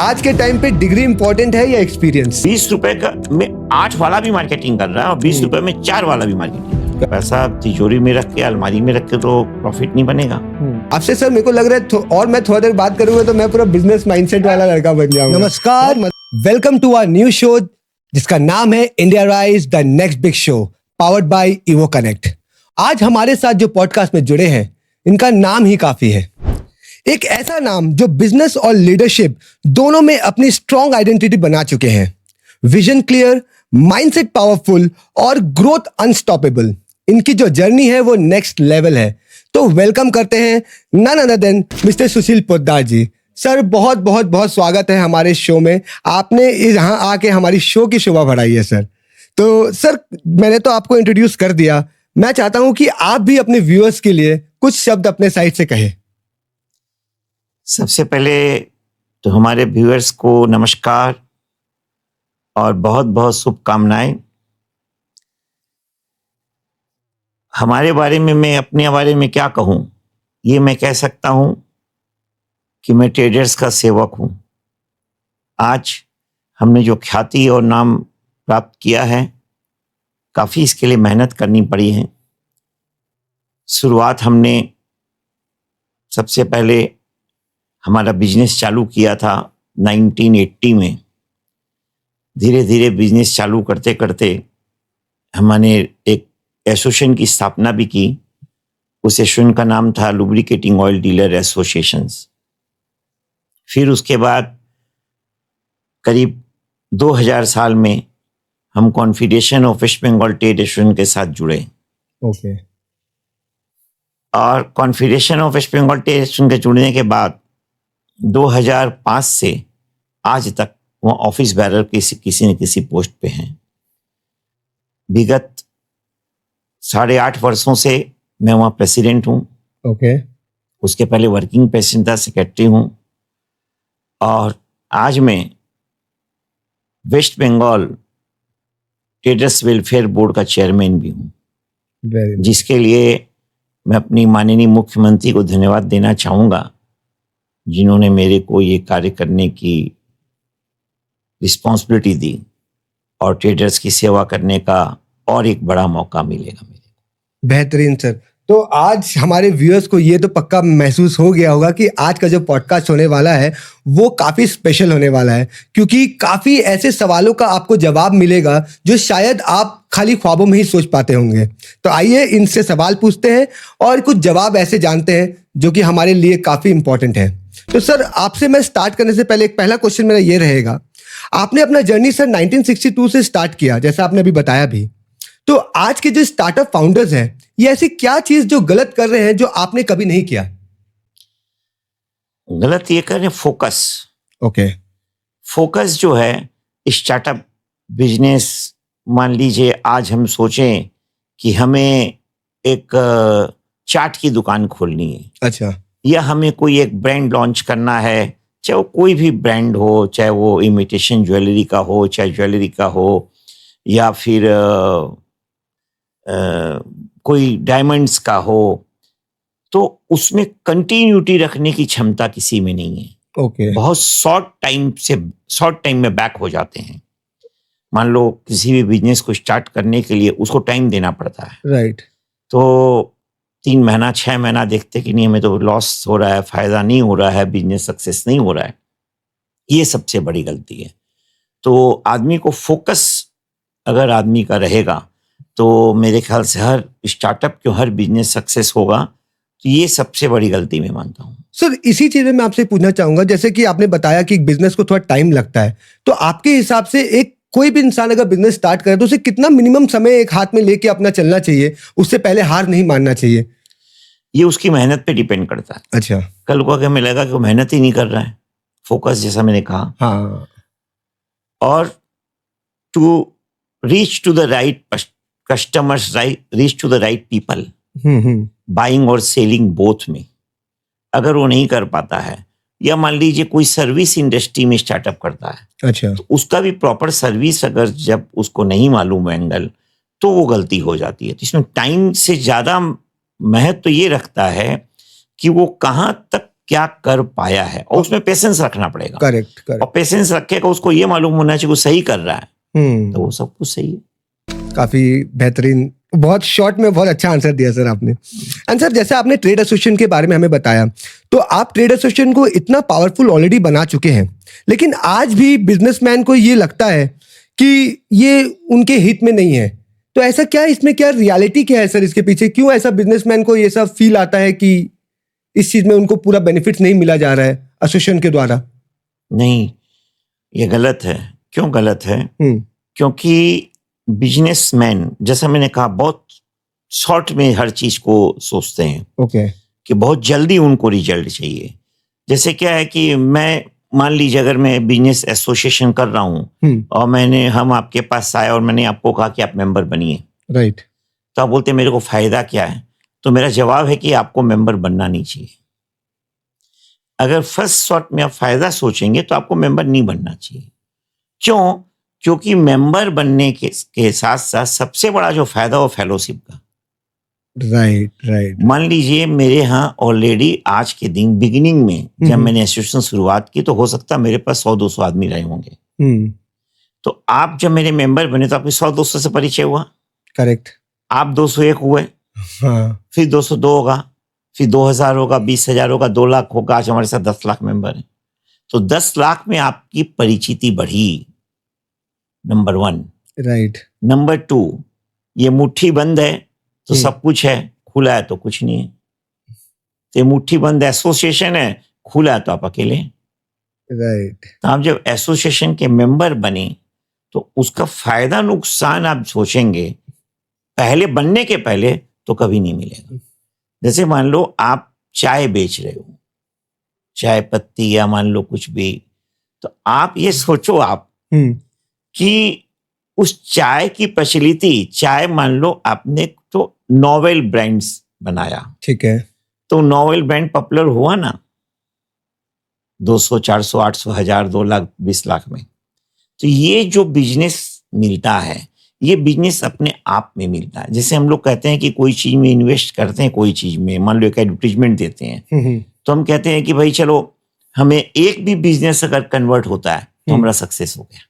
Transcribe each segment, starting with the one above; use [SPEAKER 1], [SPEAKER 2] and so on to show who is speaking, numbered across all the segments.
[SPEAKER 1] आज के टाइम पे डिग्री इंपॉर्टेंट है या एक्सपीरियंस?
[SPEAKER 2] 20 रुपए का में 8 वाला भी मार्केटिंग कर रहा है और 20 रुपए में 4 वाला भी मार्केटिंग। पैसा तिजोरी में रख के अलमारी में रख के तो प्रॉफिट नहीं बनेगा।
[SPEAKER 1] आपसे सर मेरे को लग रहा है और मैं थोड़ा देर बात करूंगा तो मैं पूरा बिजनेस माइंडसेट वाला लड़का बन जाऊंगा। नमस्कार, welcome to our new show जिसका नाम है India rise the next big show, powered by Evo connect. आज हमारे साथ जो पॉडकास्ट में जुड़े हैं इनका नाम ही काफी है, एक ऐसा नाम जो बिजनेस और लीडरशिप दोनों में अपनी स्ट्रॉन्ग आइडेंटिटी बना चुके हैं। विजन क्लियर, माइंडसेट पावरफुल और ग्रोथ अनस्टॉपेबल। इनकी जो जर्नी है वो नेक्स्ट लेवल है। तो वेलकम करते हैं नन अदर देन मिस्टर सुशील पोद्दार जी। सर बहुत बहुत बहुत स्वागत है हमारे शो में। आपने यहाँ आके हमारी शो की शोभा बढ़ाई है सर। तो सर मैंने तो आपको इंट्रोड्यूस कर दिया, मैं चाहता हूँ कि आप भी अपने व्यूअर्स के लिए कुछ शब्द अपने साइड से कहें।
[SPEAKER 2] सबसे पहले तो हमारे व्यूअर्स को नमस्कार और बहुत बहुत शुभकामनाएं। हमारे बारे में, मैं अपने बारे में क्या कहूं, ये मैं कह सकता हूं कि मैं ट्रेडर्स का सेवक हूं। आज हमने जो ख्याति और नाम प्राप्त किया है, काफ़ी इसके लिए मेहनत करनी पड़ी है। शुरुआत हमने सबसे पहले हमारा बिजनेस चालू किया था 1980 में। धीरे धीरे बिजनेस चालू करते करते हमने एक एसोसिएशन की स्थापना भी की। उस एसोसिएशन का नाम था लुब्रिकेटिंग ऑयल डीलर एसोसिएशंस। फिर उसके बाद करीब 2000 साल में हम confederation of West Bengal trade association के साथ जुड़े।
[SPEAKER 1] ओके।
[SPEAKER 2] और confederation of West Bengal trade association के जुड़ने के बाद 2005 से आज तक वो ऑफिस बैरर किसी न किसी पोस्ट पे हैं। विगत 8.5 वर्षों से मैं वहाँ प्रेसिडेंट हूँ।
[SPEAKER 1] ओके।
[SPEAKER 2] उसके पहले वर्किंग प्रेसिडेंट था, सेक्रेटरी हूँ। और आज मैं West Bengal traders welfare board का चेयरमैन भी हूँ, जिसके लिए मैं अपनी माननीय मुख्यमंत्री को धन्यवाद देना चाहूँगा, जिन्होंने मेरे को ये कार्य करने की रिस्पॉन्सिबिलिटी दी और ट्रेडर्स की सेवा करने का और एक बड़ा मौका मिलेगा मेरे को।
[SPEAKER 1] बेहतरीन सर। तो आज हमारे व्यूअर्स को ये तो पक्का महसूस हो गया होगा कि आज का जो पॉडकास्ट होने वाला है वो काफ़ी स्पेशल होने वाला है, क्योंकि काफ़ी ऐसे सवालों का आपको जवाब मिलेगा जो शायद आप खाली ख्वाबों में ही सोच पाते होंगे। तो आइए इनसे सवाल पूछते हैं और कुछ जवाब ऐसे जानते हैं जो कि हमारे लिए काफ़ी इंपॉर्टेंट है। तो सर आपसे मैं स्टार्ट करने से पहले एक पहला क्वेश्चन मेरा ये रहेगा, आपने अपना जर्नी सर 1962 से स्टार्ट किया, जैसा आपने अभी बताया भी। तो आज के जो स्टार्टअप फाउंडर्स हैं, ये ऐसी क्या चीज जो गलत कर रहे हैं जो आपने कभी नहीं किया?
[SPEAKER 2] गलत ये कर रहे हैं फोकस।
[SPEAKER 1] ओके।
[SPEAKER 2] फोकस जो है स्टार्टअप बिजनेस, मान लीजिए आज हम सोचें कि हमें एक चाट की दुकान खोलनी है।
[SPEAKER 1] अच्छा। या
[SPEAKER 2] हमें कोई एक ब्रांड लॉन्च करना है, चाहे वो कोई भी ब्रांड हो, चाहे वो इमिटेशन ज्वेलरी का हो, चाहे ज्वेलरी का हो, या फिर कोई डायमंड्स का हो, तो उसमें कंटिन्यूटी रखने की क्षमता किसी में नहीं है।
[SPEAKER 1] ओके।
[SPEAKER 2] बहुत शॉर्ट टाइम में बैक हो जाते हैं। मान लो किसी भी बिजनेस को स्टार्ट करने के लिए उसको टाइम देना पड़ता है।
[SPEAKER 1] राइट।
[SPEAKER 2] तो 3 महीना 6 महीना देखते कि नहीं हमें तो लॉस हो रहा है, फायदा नहीं हो रहा है, बिजनेस सक्सेस नहीं हो रहा है। ये सबसे बड़ी गलती है। तो आदमी को फोकस अगर आदमी का रहेगा तो मेरे ख्याल से हर स्टार्टअप क्यों हर बिजनेस सक्सेस होगा। तो ये सबसे बड़ी गलती मैं मानता हूँ।
[SPEAKER 1] सर इसी चीज में मैं आपसे पूछना चाहूंगा, जैसे कि आपने बताया कि बिजनेस को थोड़ा टाइम लगता है, तो आपके हिसाब से एक कोई भी इंसान अगर बिजनेस स्टार्ट करे तो उसे कितना मिनिमम समय एक हाथ में लेके अपना चलना चाहिए, उससे पहले हार नहीं मानना चाहिए?
[SPEAKER 2] ये उसकी मेहनत पे डिपेंड करता है।
[SPEAKER 1] अच्छा।
[SPEAKER 2] कल को अगर हमें लगा कि वो मेहनत ही नहीं कर रहा है, फोकस जैसा मैंने कहा,
[SPEAKER 1] हाँ,
[SPEAKER 2] और to reach to the right customers, reach to the right people, buying और सेलिंग बोथ में अगर वो नहीं कर पाता है, या मान लीजिए कोई सर्विस इंडस्ट्री में स्टार्टअप करता है,
[SPEAKER 1] अच्छा,
[SPEAKER 2] तो उसका भी प्रॉपर सर्विस अगर जब उसको नहीं मालूम एंगल, तो वो गलती हो जाती है। तो इसमें टाइम से ज़्यादा महत्व तो ये रखता है कि वो कहाँ तक क्या कर पाया है, और उसमें पेशेंस रखना पड़ेगा।
[SPEAKER 1] Correct correct.
[SPEAKER 2] और पेशेंस रखेगा, उसको ये मालूम होना चाहिए वो सही कर रहा है, तो वो सब कुछ सही है।
[SPEAKER 1] काफी बेहतरीन, बहुत शॉर्ट में बहुत अच्छा आंसर दिया सर आपने। एंड सर, जैसे आपने ट्रेड एसोसिएशन के बारे में हमें बताया, तो आप ट्रेड एसोसिएशन को इतना पावरफुल ऑलरेडी बना चुके हैं, लेकिन आज भी बिजनेसमैन को ये लगता है कि ये उनके हित में नहीं है। तो ऐसा क्या है इसमें, क्या रियलिटी क्या है सर इसके पीछे? क्यों ऐसा बिजनेसमैन को ये सब फील आता है कि इस चीज में उनको पूरा बेनिफिट्स नहीं मिला जा रहा है एसोसिएशन के द्वारा?
[SPEAKER 2] नहीं, ये गलत है। क्यों गलत है? क्योंकि बिजनेसमैन, जैसा मैंने कहा, बहुत शॉर्ट में हर चीज को सोचते हैं।
[SPEAKER 1] ओके।
[SPEAKER 2] कि बहुत जल्दी उनको रिजल्ट चाहिए। जैसे क्या है कि मैं, मान लीजिए अगर मैं बिजनेस एसोसिएशन कर रहा हूँ और हम आपके पास आए और मैंने आपको कहा कि आप मेंबर बनिए,
[SPEAKER 1] राइट,
[SPEAKER 2] तो आप बोलते हैं मेरे को फायदा क्या है? तो मेरा जवाब है कि आपको मेंबर बनना नहीं चाहिए। अगर फर्स्ट शॉट में आप फायदा सोचेंगे तो आपको मेंबर नहीं बनना चाहिए। क्यों? क्योंकि मेंबर बनने के साथ साथ सबसे बड़ा जो फायदा वो फेलोशिप का।
[SPEAKER 1] Right right.
[SPEAKER 2] मान लीजिए मेरे यहाँ ऑलरेडी आज के दिन बिगिनिंग में जब मैंने एसोसिएशन शुरुआत की तो हो सकता है मेरे पास 100-200 आदमी रहे होंगे। तो आप जब मेरे मेंबर बने तो आपके 100-200 से परिचय हुआ।
[SPEAKER 1] करेक्ट।
[SPEAKER 2] आप 201 हुए,
[SPEAKER 1] हाँ।
[SPEAKER 2] फिर 202 होगा, फिर 2000 होगा, 20,000 होगा, 2 लाख होगा। आज हमारे साथ 10 लाख मेंबर हैं। तो 10 लाख में आपकी परिचिति बढ़ी, नंबर 1।
[SPEAKER 1] राइट।
[SPEAKER 2] नंबर 2, ये मुट्ठी बंद है तो सब कुछ है, खुला है तो कुछ नहीं है। तो ये मुट्ठी बंद एसोसिएशन है, खुला है तो आप अकेले।
[SPEAKER 1] राइट।
[SPEAKER 2] तो आप जब एसोसिएशन के मेंबर बने तो उसका फायदा नुकसान आप सोचेंगे पहले बनने के पहले तो कभी नहीं मिलेगा। जैसे मान लो आप चाय बेच रहे हो, चाय पत्ती या मान लो कुछ भी, तो आप ये सोचो आप कि उस चाय की प्रचलिति, चाय मान लो आपने तो नोवेल ब्रांड्स बनाया,
[SPEAKER 1] ठीक है,
[SPEAKER 2] तो नोवेल ब्रांड पॉपुलर हुआ ना 200, 400, 800, 1000, 2 लाख, 20 लाख में। तो ये जो बिजनेस मिलता है, ये बिजनेस अपने आप में मिलता है। जैसे हम लोग कहते हैं कि कोई चीज में इन्वेस्ट करते हैं, कोई चीज में मान लो एक एडवर्टीजमेंट देते हैं, तो हम कहते हैं कि भाई चलो हमें एक भी बिजनेस अगर कन्वर्ट होता है तो हमारा सक्सेस हो गया।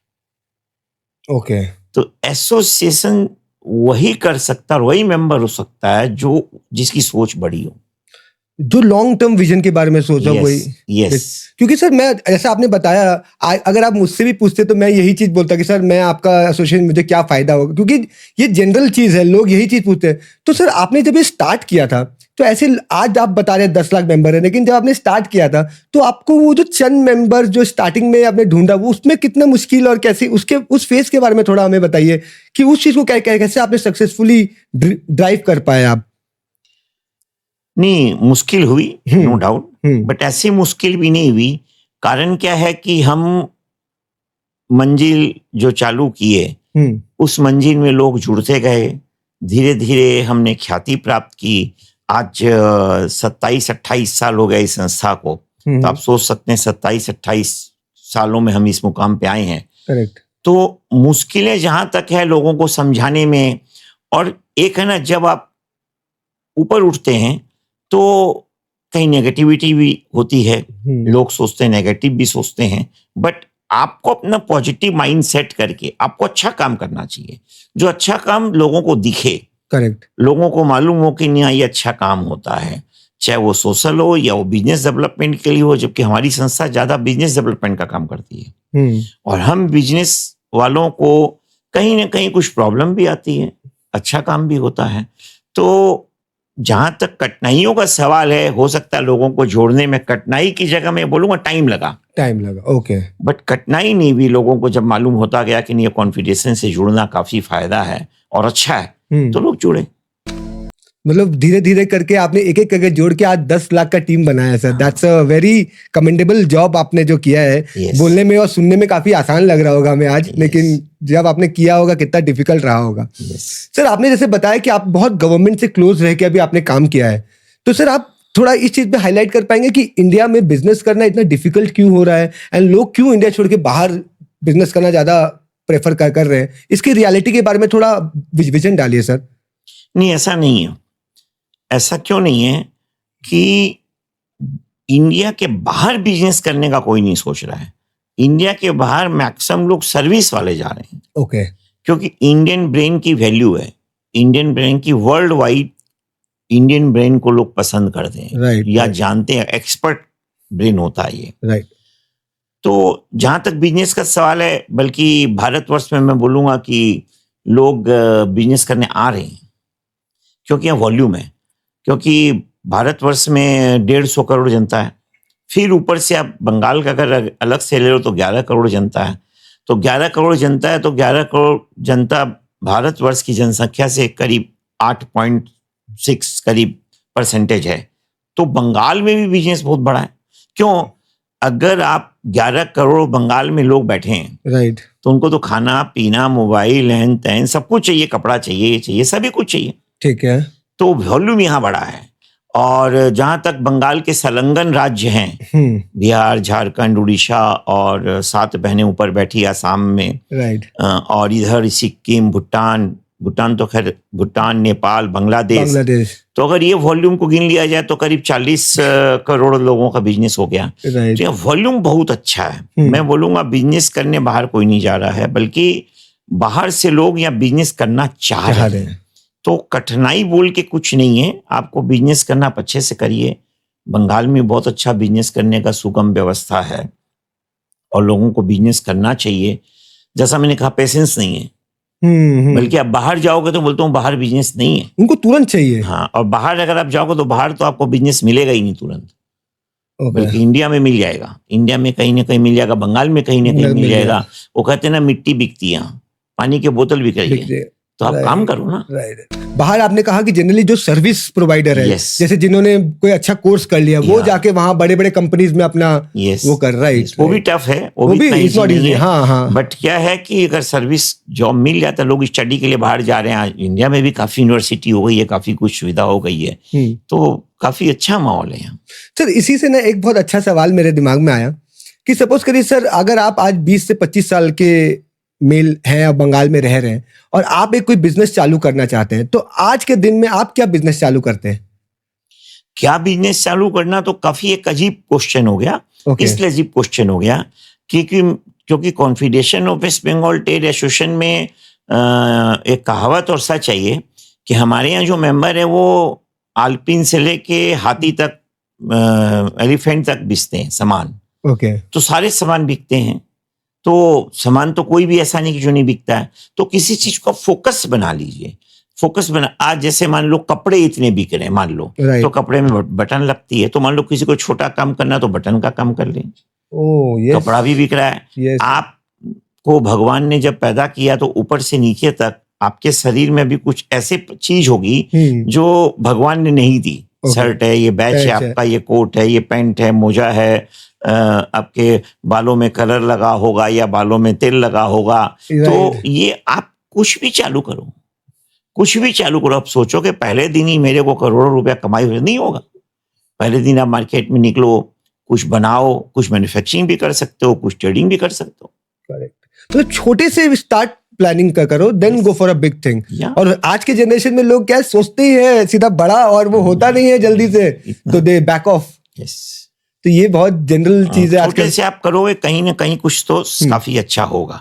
[SPEAKER 1] ओके।
[SPEAKER 2] तो एसोसिएशन वही कर सकता है और वही मेंबर हो सकता है जो जिसकी सोच बड़ी हो,
[SPEAKER 1] जो लॉन्ग टर्म विजन के बारे में सोचा। वही
[SPEAKER 2] यस।
[SPEAKER 1] क्योंकि सर मैं, जैसा आपने बताया, अगर आप मुझसे भी पूछते तो मैं यही चीज बोलता कि सर मैं आपका एसोसिएशन, मुझे क्या फायदा होगा, क्योंकि ये जनरल चीज है, लोग यही चीज पूछते हैं। तो सर आपने जब ये स्टार्ट किया था, तो ऐसे आज आप बता रहे हैं 10 लाख मेंबर है, लेकिन जब आपने स्टार्ट किया था तो आपको वो जो चंद मेंबर जो स्टार्टिंग में आपने ढूंढा, वो उसमें कितना मुश्किल और कैसे उसके उस फेज के बारे में थोड़ा हमें बताइए कि उस चीज को कैसे आपने सक्सेसफुली ड्राइव कर पाए आप?
[SPEAKER 2] नहीं, मुश्किल हुई, नो डाउट, बट ऐसी मुश्किल भी नहीं हुई। कारण क्या है कि हम मंजिल जो चालू किए, उस मंजिल में लोग जुड़ते गए, धीरे धीरे हमने ख्याति प्राप्त की। आज 27-28 साल हो गए इस संस्था को, तो आप सोच सकते हैं 27-28 सालों में हम इस मुकाम पे आए हैं।
[SPEAKER 1] करेक्ट।
[SPEAKER 2] तो मुश्किलें जहां तक है लोगों को समझाने में, और एक है ना, जब आप ऊपर उठते हैं तो कहीं नेगेटिविटी भी होती है, लोग सोचते हैं, नेगेटिव भी सोचते हैं, बट आपको अपना पॉजिटिव माइंड सेट करके आपको अच्छा काम करना चाहिए, जो अच्छा काम लोगों को दिखे।
[SPEAKER 1] करेक्ट।
[SPEAKER 2] लोगों को मालूम हो कि नहीं ये अच्छा काम होता है, चाहे वो सोशल हो या वो बिजनेस डेवलपमेंट के लिए हो, जबकि हमारी संस्था ज्यादा बिजनेस डेवलपमेंट का काम करती है। और हम बिजनेस वालों को कहीं ना कहीं कुछ प्रॉब्लम भी आती है, अच्छा काम भी होता है। तो जहां तक कठिनाइयों का सवाल है, हो सकता है लोगों को जोड़ने में कठिनाई की जगह मैं बोलूंगा टाइम लगा।
[SPEAKER 1] ओके।
[SPEAKER 2] बट कठिनाई नहीं भी, लोगों को जब मालूम होता गया कि नहीं ये कॉन्फिडेंस से जुड़ना काफी फायदा है और अच्छा है, तो लोग जुड़े।
[SPEAKER 1] मतलब धीरे धीरे करके आपने एक एक करके जोड़ के आज 10 लाख का टीम बनाया sir. That's a very commendable job आपने जो किया है।
[SPEAKER 2] Yes.
[SPEAKER 1] बोलने में और सुनने में काफी आसान लग रहा होगा हमें आज, लेकिन जब आपने किया होगा कितना डिफिकल्ट रहा होगा। सर आपने जैसे बताया कि आप बहुत गवर्नमेंट से क्लोज रह के अभी आपने काम किया है, तो सर आप थोड़ा इस चीज पे हाईलाइट कर पाएंगे कि इंडिया में बिजनेस करना इतना डिफिकल्ट क्यों हो रहा है, एंड लोग क्यों इंडिया छोड़ के बाहर बिजनेस करना ज्यादा प्रेफर कर रहे हैं? इसकी रियलिटी के बारे में थोड़ा विजन डालिए सर।
[SPEAKER 2] नहीं, ऐसा नहीं है। ऐसा क्यों नहीं है कि इंडिया के बाहर बिजनेस करने का कोई नहीं सोच रहा है। इंडिया के बाहर मैक्सिमम लोग सर्विस वाले जा रहे हैं।
[SPEAKER 1] ओके।
[SPEAKER 2] क्योंकि इंडियन ब्रेन की वैल्यू है, इंडियन ब्रेन की वर्ल्ड वाइड इंडियन ब्रेन को लोग पसंद करते हैं,
[SPEAKER 1] राइट,
[SPEAKER 2] या
[SPEAKER 1] राइट,
[SPEAKER 2] जानते हैं, एक्सपर्ट ब्रेन होता है ये।
[SPEAKER 1] राइट।
[SPEAKER 2] तो जहां तक बिजनेस का सवाल है, बल्कि भारतवर्ष में मैं बोलूंगा कि लोग बिजनेस करने आ रहे हैं, क्योंकि यहाँ वॉल्यूम है। क्योंकि भारतवर्ष में 150 करोड़ जनता है, फिर ऊपर से आप बंगाल का अगर अलग से ले लो तो 11 करोड़ जनता है। तो 11 करोड़ जनता है, तो 11 करोड़ जनता भारतवर्ष की जनसंख्या से करीब 8.6 करीब परसेंटेज है। तो बंगाल में भी बिजनेस बहुत बड़ा है। क्यों? अगर आप 11 करोड़ बंगाल में लोग बैठे हैं,
[SPEAKER 1] राइट,
[SPEAKER 2] तो उनको तो खाना पीना, मोबाइल, हैन तैन सब कुछ चाहिए, कपड़ा चाहिए, चाहिए, सभी कुछ चाहिए।
[SPEAKER 1] ठीक है।
[SPEAKER 2] तो वॉल्यूम यहाँ बड़ा है। और जहां तक बंगाल के संलग्न राज्य हैं, बिहार, झारखंड, उड़ीसा और 7 बहनें ऊपर बैठी आसाम में,
[SPEAKER 1] राइट,
[SPEAKER 2] और इधर सिक्किम, भूटान तो खैर, भूटान, नेपाल, बांग्लादेश। तो अगर ये वॉल्यूम को गिन लिया जाए तो करीब 40 करोड़ लोगों का बिजनेस हो गया।
[SPEAKER 1] राइट।
[SPEAKER 2] तो वॉल्यूम बहुत अच्छा है। मैं बोलूंगा बिजनेस करने बाहर कोई नहीं जा रहा है, बल्कि बाहर से लोग यहाँ बिजनेस करना चाह रहे हैं। तो कठिनाई बोल के कुछ नहीं है, आपको बिजनेस करना आप अच्छे से करिए। बंगाल में बहुत अच्छा बिजनेस करने का सुगम व्यवस्था है और लोगों को बिजनेस करना चाहिए। जैसा मैंने कहा, पेशेंस नहीं है, बल्कि आप बाहर जाओगे तो बोलता हूँ बाहर बिजनेस नहीं है,
[SPEAKER 1] उनको तुरंत चाहिए।
[SPEAKER 2] हाँ, और बाहर अगर आप जाओगे तो बाहर तो आपको बिजनेस मिलेगा ही नहीं तुरंत, बल्कि इंडिया में मिल जाएगा, इंडिया में कहीं ना कहीं मिल जाएगा, बंगाल में कहीं ना कहीं मिल जाएगा। वो कहते हैं ना, मिट्टी बिकती है यहाँ, पानी की बोतल बिक रही है, तो आप काम करो ना।
[SPEAKER 1] राइट। बाहर आपने कहा कि जनरली जो सर्विस प्रोवाइडर है,
[SPEAKER 2] Yes.
[SPEAKER 1] जैसे जिन्होंने कोई अच्छा कोर्स कर लिया, वो जाके वहां बड़े बड़े कंपनीज में अपना वो कर, राइट।
[SPEAKER 2] वो भी टफ है, वो भी
[SPEAKER 1] इट्स नॉट इजी। हाँ, हाँ।
[SPEAKER 2] बट क्या है कि अगर सर्विस जॉब मिल जाता है, लोग स्टडी के लिए बाहर जा रहे हैं। इंडिया में भी काफी यूनिवर्सिटी हो गई है, काफी कुछ सुविधा हो गई है, तो काफी अच्छा माहौल है यहाँ।
[SPEAKER 1] सर, इसी से ना एक बहुत अच्छा सवाल मेरे दिमाग में आया कि सपोज करिए सर, अगर आप आज 20 से 25 साल के मेल हैं और बंगाल में रह रहे हैं और आप एक कोई बिजनेस चालू करना चाहते हैं, तो आज के दिन में आप क्या बिजनेस चालू करते हैं?
[SPEAKER 2] क्या बिजनेस चालू करना, तो काफी एक अजीब क्वेश्चन हो गया। इसलिए अजीब क्वेश्चन हो गया क्योंकि confederation of West Bengal trade association में एक कहावत और सच चाहिए कि हमारे यहाँ जो मेंबर है वो आल्पिन से लेके हाथी तक, एलिफेंट तक बिकते हैं सामान। तो सारे सामान बिकते हैं। तो सामान तो कोई भी ऐसा नहीं कि जो नहीं बिकता है। तो किसी चीज को फोकस बना लीजिए, आज जैसे मान लो कपड़े इतने बिक रहे हैं, मान लो, तो कपड़े में बटन लगती है, तो मान लो किसी को छोटा काम करना तो बटन का काम कर लें। कपड़ा भी बिक रहा है। आपको भगवान ने जब पैदा किया तो ऊपर से नीचे तक आपके शरीर में भी कुछ ऐसे चीज होगी जो भगवान ने नहीं दी। शर्ट है, ये बैच है आपका, ये कोट है, ये पैंट है, मोजा है, आपके बालों में कलर लगा होगा या बालों में तेल लगा होगा। तो ये आप कुछ भी चालू करो, कुछ भी चालू करो। आप सोचो कि पहले दिन ही मेरे को करोड़ों रुपया कमाई हो, नहीं होगा। पहले दिन आप मार्केट में निकलो, कुछ बनाओ, कुछ मैन्युफैक्चरिंग भी कर सकते हो, कुछ ट्रेडिंग भी कर सकते हो।
[SPEAKER 1] करेक्ट। तो छोटे से स्टार्ट प्लानिंग का करो, then go for a big thing. और आज के जनरेशन में लोग क्या सोचते ही है सीधा बड़ा, और वो होता नहीं है जल्दी से, तो दे बैक ऑफ। तो ये बहुत जनरल चीज है आजकल।
[SPEAKER 2] छोटे से आप करोगे, कहीं ना कहीं कुछ तो काफी अच्छा होगा।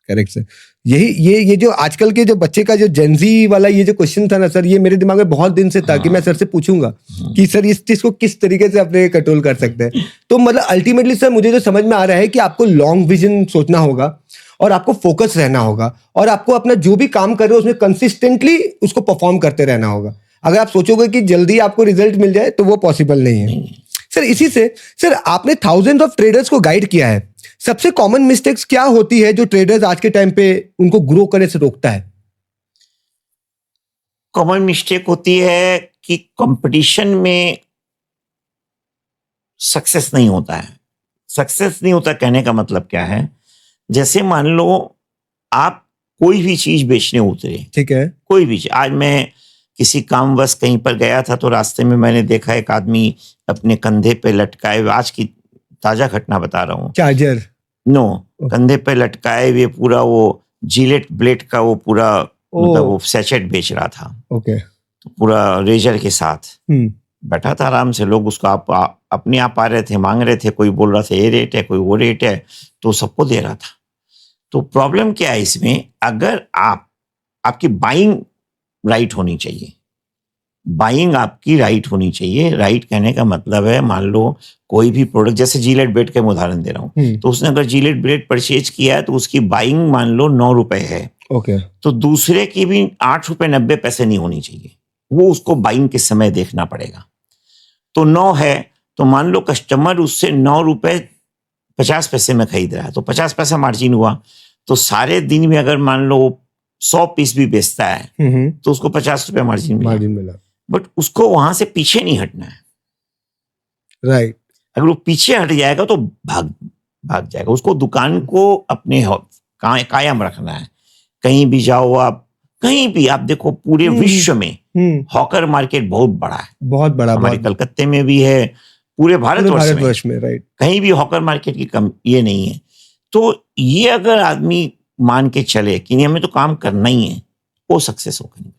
[SPEAKER 1] Correct sir. ये जो आजकल के जो बच्चे का जो जेनजी वाला ये जो क्वेश्चन था ना सर, ये मेरे दिमाग में बहुत दिन से था कि मैं सर से पूछूंगा कि सर इस चीज को किस तरीके से अपने कंट्रोल कर सकते हैं। तो मतलब अल्टीमेटली सर मुझे जो समझ में आ रहा है कि आपको लॉन्ग विजन सोचना होगा और आपको फोकस रहना होगा और आपको अपना जो भी काम कर रहे हो उसमें कंसिस्टेंटली उसको परफॉर्म करते रहना होगा। अगर आप सोचोगे कि जल्दी आपको रिजल्ट मिल जाए तो वो पॉसिबल नहीं है। सर इसी से सर आपने थाउजेंड्स ऑफ ट्रेडर्स को गाइड किया है, सबसे कॉमन मिस्टेक्स क्या होती है जो ट्रेडर्स आज के टाइम पे उनको ग्रो करने से रोकता है?
[SPEAKER 2] कॉमन मिस्टेक होती है कि कंपटीशन में सक्सेस नहीं होता है। सक्सेस नहीं होता कहने का मतलब क्या है, जैसे मान लो आप कोई भी चीज बेचने उतरे,
[SPEAKER 1] ठीक है,
[SPEAKER 2] कोई भी चीज। आज मैं किसी कामवश कहीं पर गया था तो रास्ते में मैंने देखा एक आदमी अपने कंधे पे लटकाए हुए, आज की ताजा घटना बता रहा हूँ,
[SPEAKER 1] चार्जर
[SPEAKER 2] कंधे पे लटकाए हुए पूरा वो जिलेट ब्लेड का वो पूरा मतलब वो सैचेट बेच रहा था।
[SPEAKER 1] ओके।
[SPEAKER 2] तो पूरा रेजर के साथ बैठा था आराम से, लोग उसको अपने आप आ रहे थे, मांग रहे थे, कोई बोल रहा था ये रेट है, कोई वो रेट है, तो सबको दे रहा था। तो प्रॉब्लम क्या है इसमें, अगर आपकी बाइंग राइट होनी चाहिए, बाइंग आपकी राइट होनी चाहिए। राइट कहने का मतलब है, मान लो कोई भी प्रोडक्ट, जैसे जीलेट ब्लेड का मैं उदाहरण दे रहा हूँ, तो उसने अगर जीलेट ब्लेड परचेज किया है तो उसकी बाइंग मान लो 9 रुपए है,
[SPEAKER 1] ओके,
[SPEAKER 2] तो दूसरे की भी 8 रुपए 90 पैसे नहीं होनी चाहिए, वो उसको बाइंग के समय देखना पड़ेगा। तो 9 है, तो मान लो कस्टमर उससे 9 रुपए 50 पैसे में खरीद रहा है, तो 50 पैसा मार्जिन हुआ। तो सारे दिन में अगर मान लो 100 पीस भी बेचता है तो उसको 50 रुपए मार्जिन मिला। बट उसको वहां से पीछे नहीं हटना है,
[SPEAKER 1] राइट।
[SPEAKER 2] अगर वो पीछे हट जाएगा तो भाग जाएगा। उसको दुकान को अपने कायम रखना है। कहीं भी जाओ आप, कहीं भी आप देखो, पूरे विश्व में हॉकर मार्केट बहुत बड़ा है,
[SPEAKER 1] बहुत बड़ा,
[SPEAKER 2] हमारे कलकत्ते में भी है, पूरे भारतवर्ष में,
[SPEAKER 1] राइट।
[SPEAKER 2] कहीं भी हॉकर मार्केट की कम ये नहीं है। तो ये अगर आदमी मान के चले कि नहीं हमें तो काम करना ही है, वो सक्सेस होगा। नहीं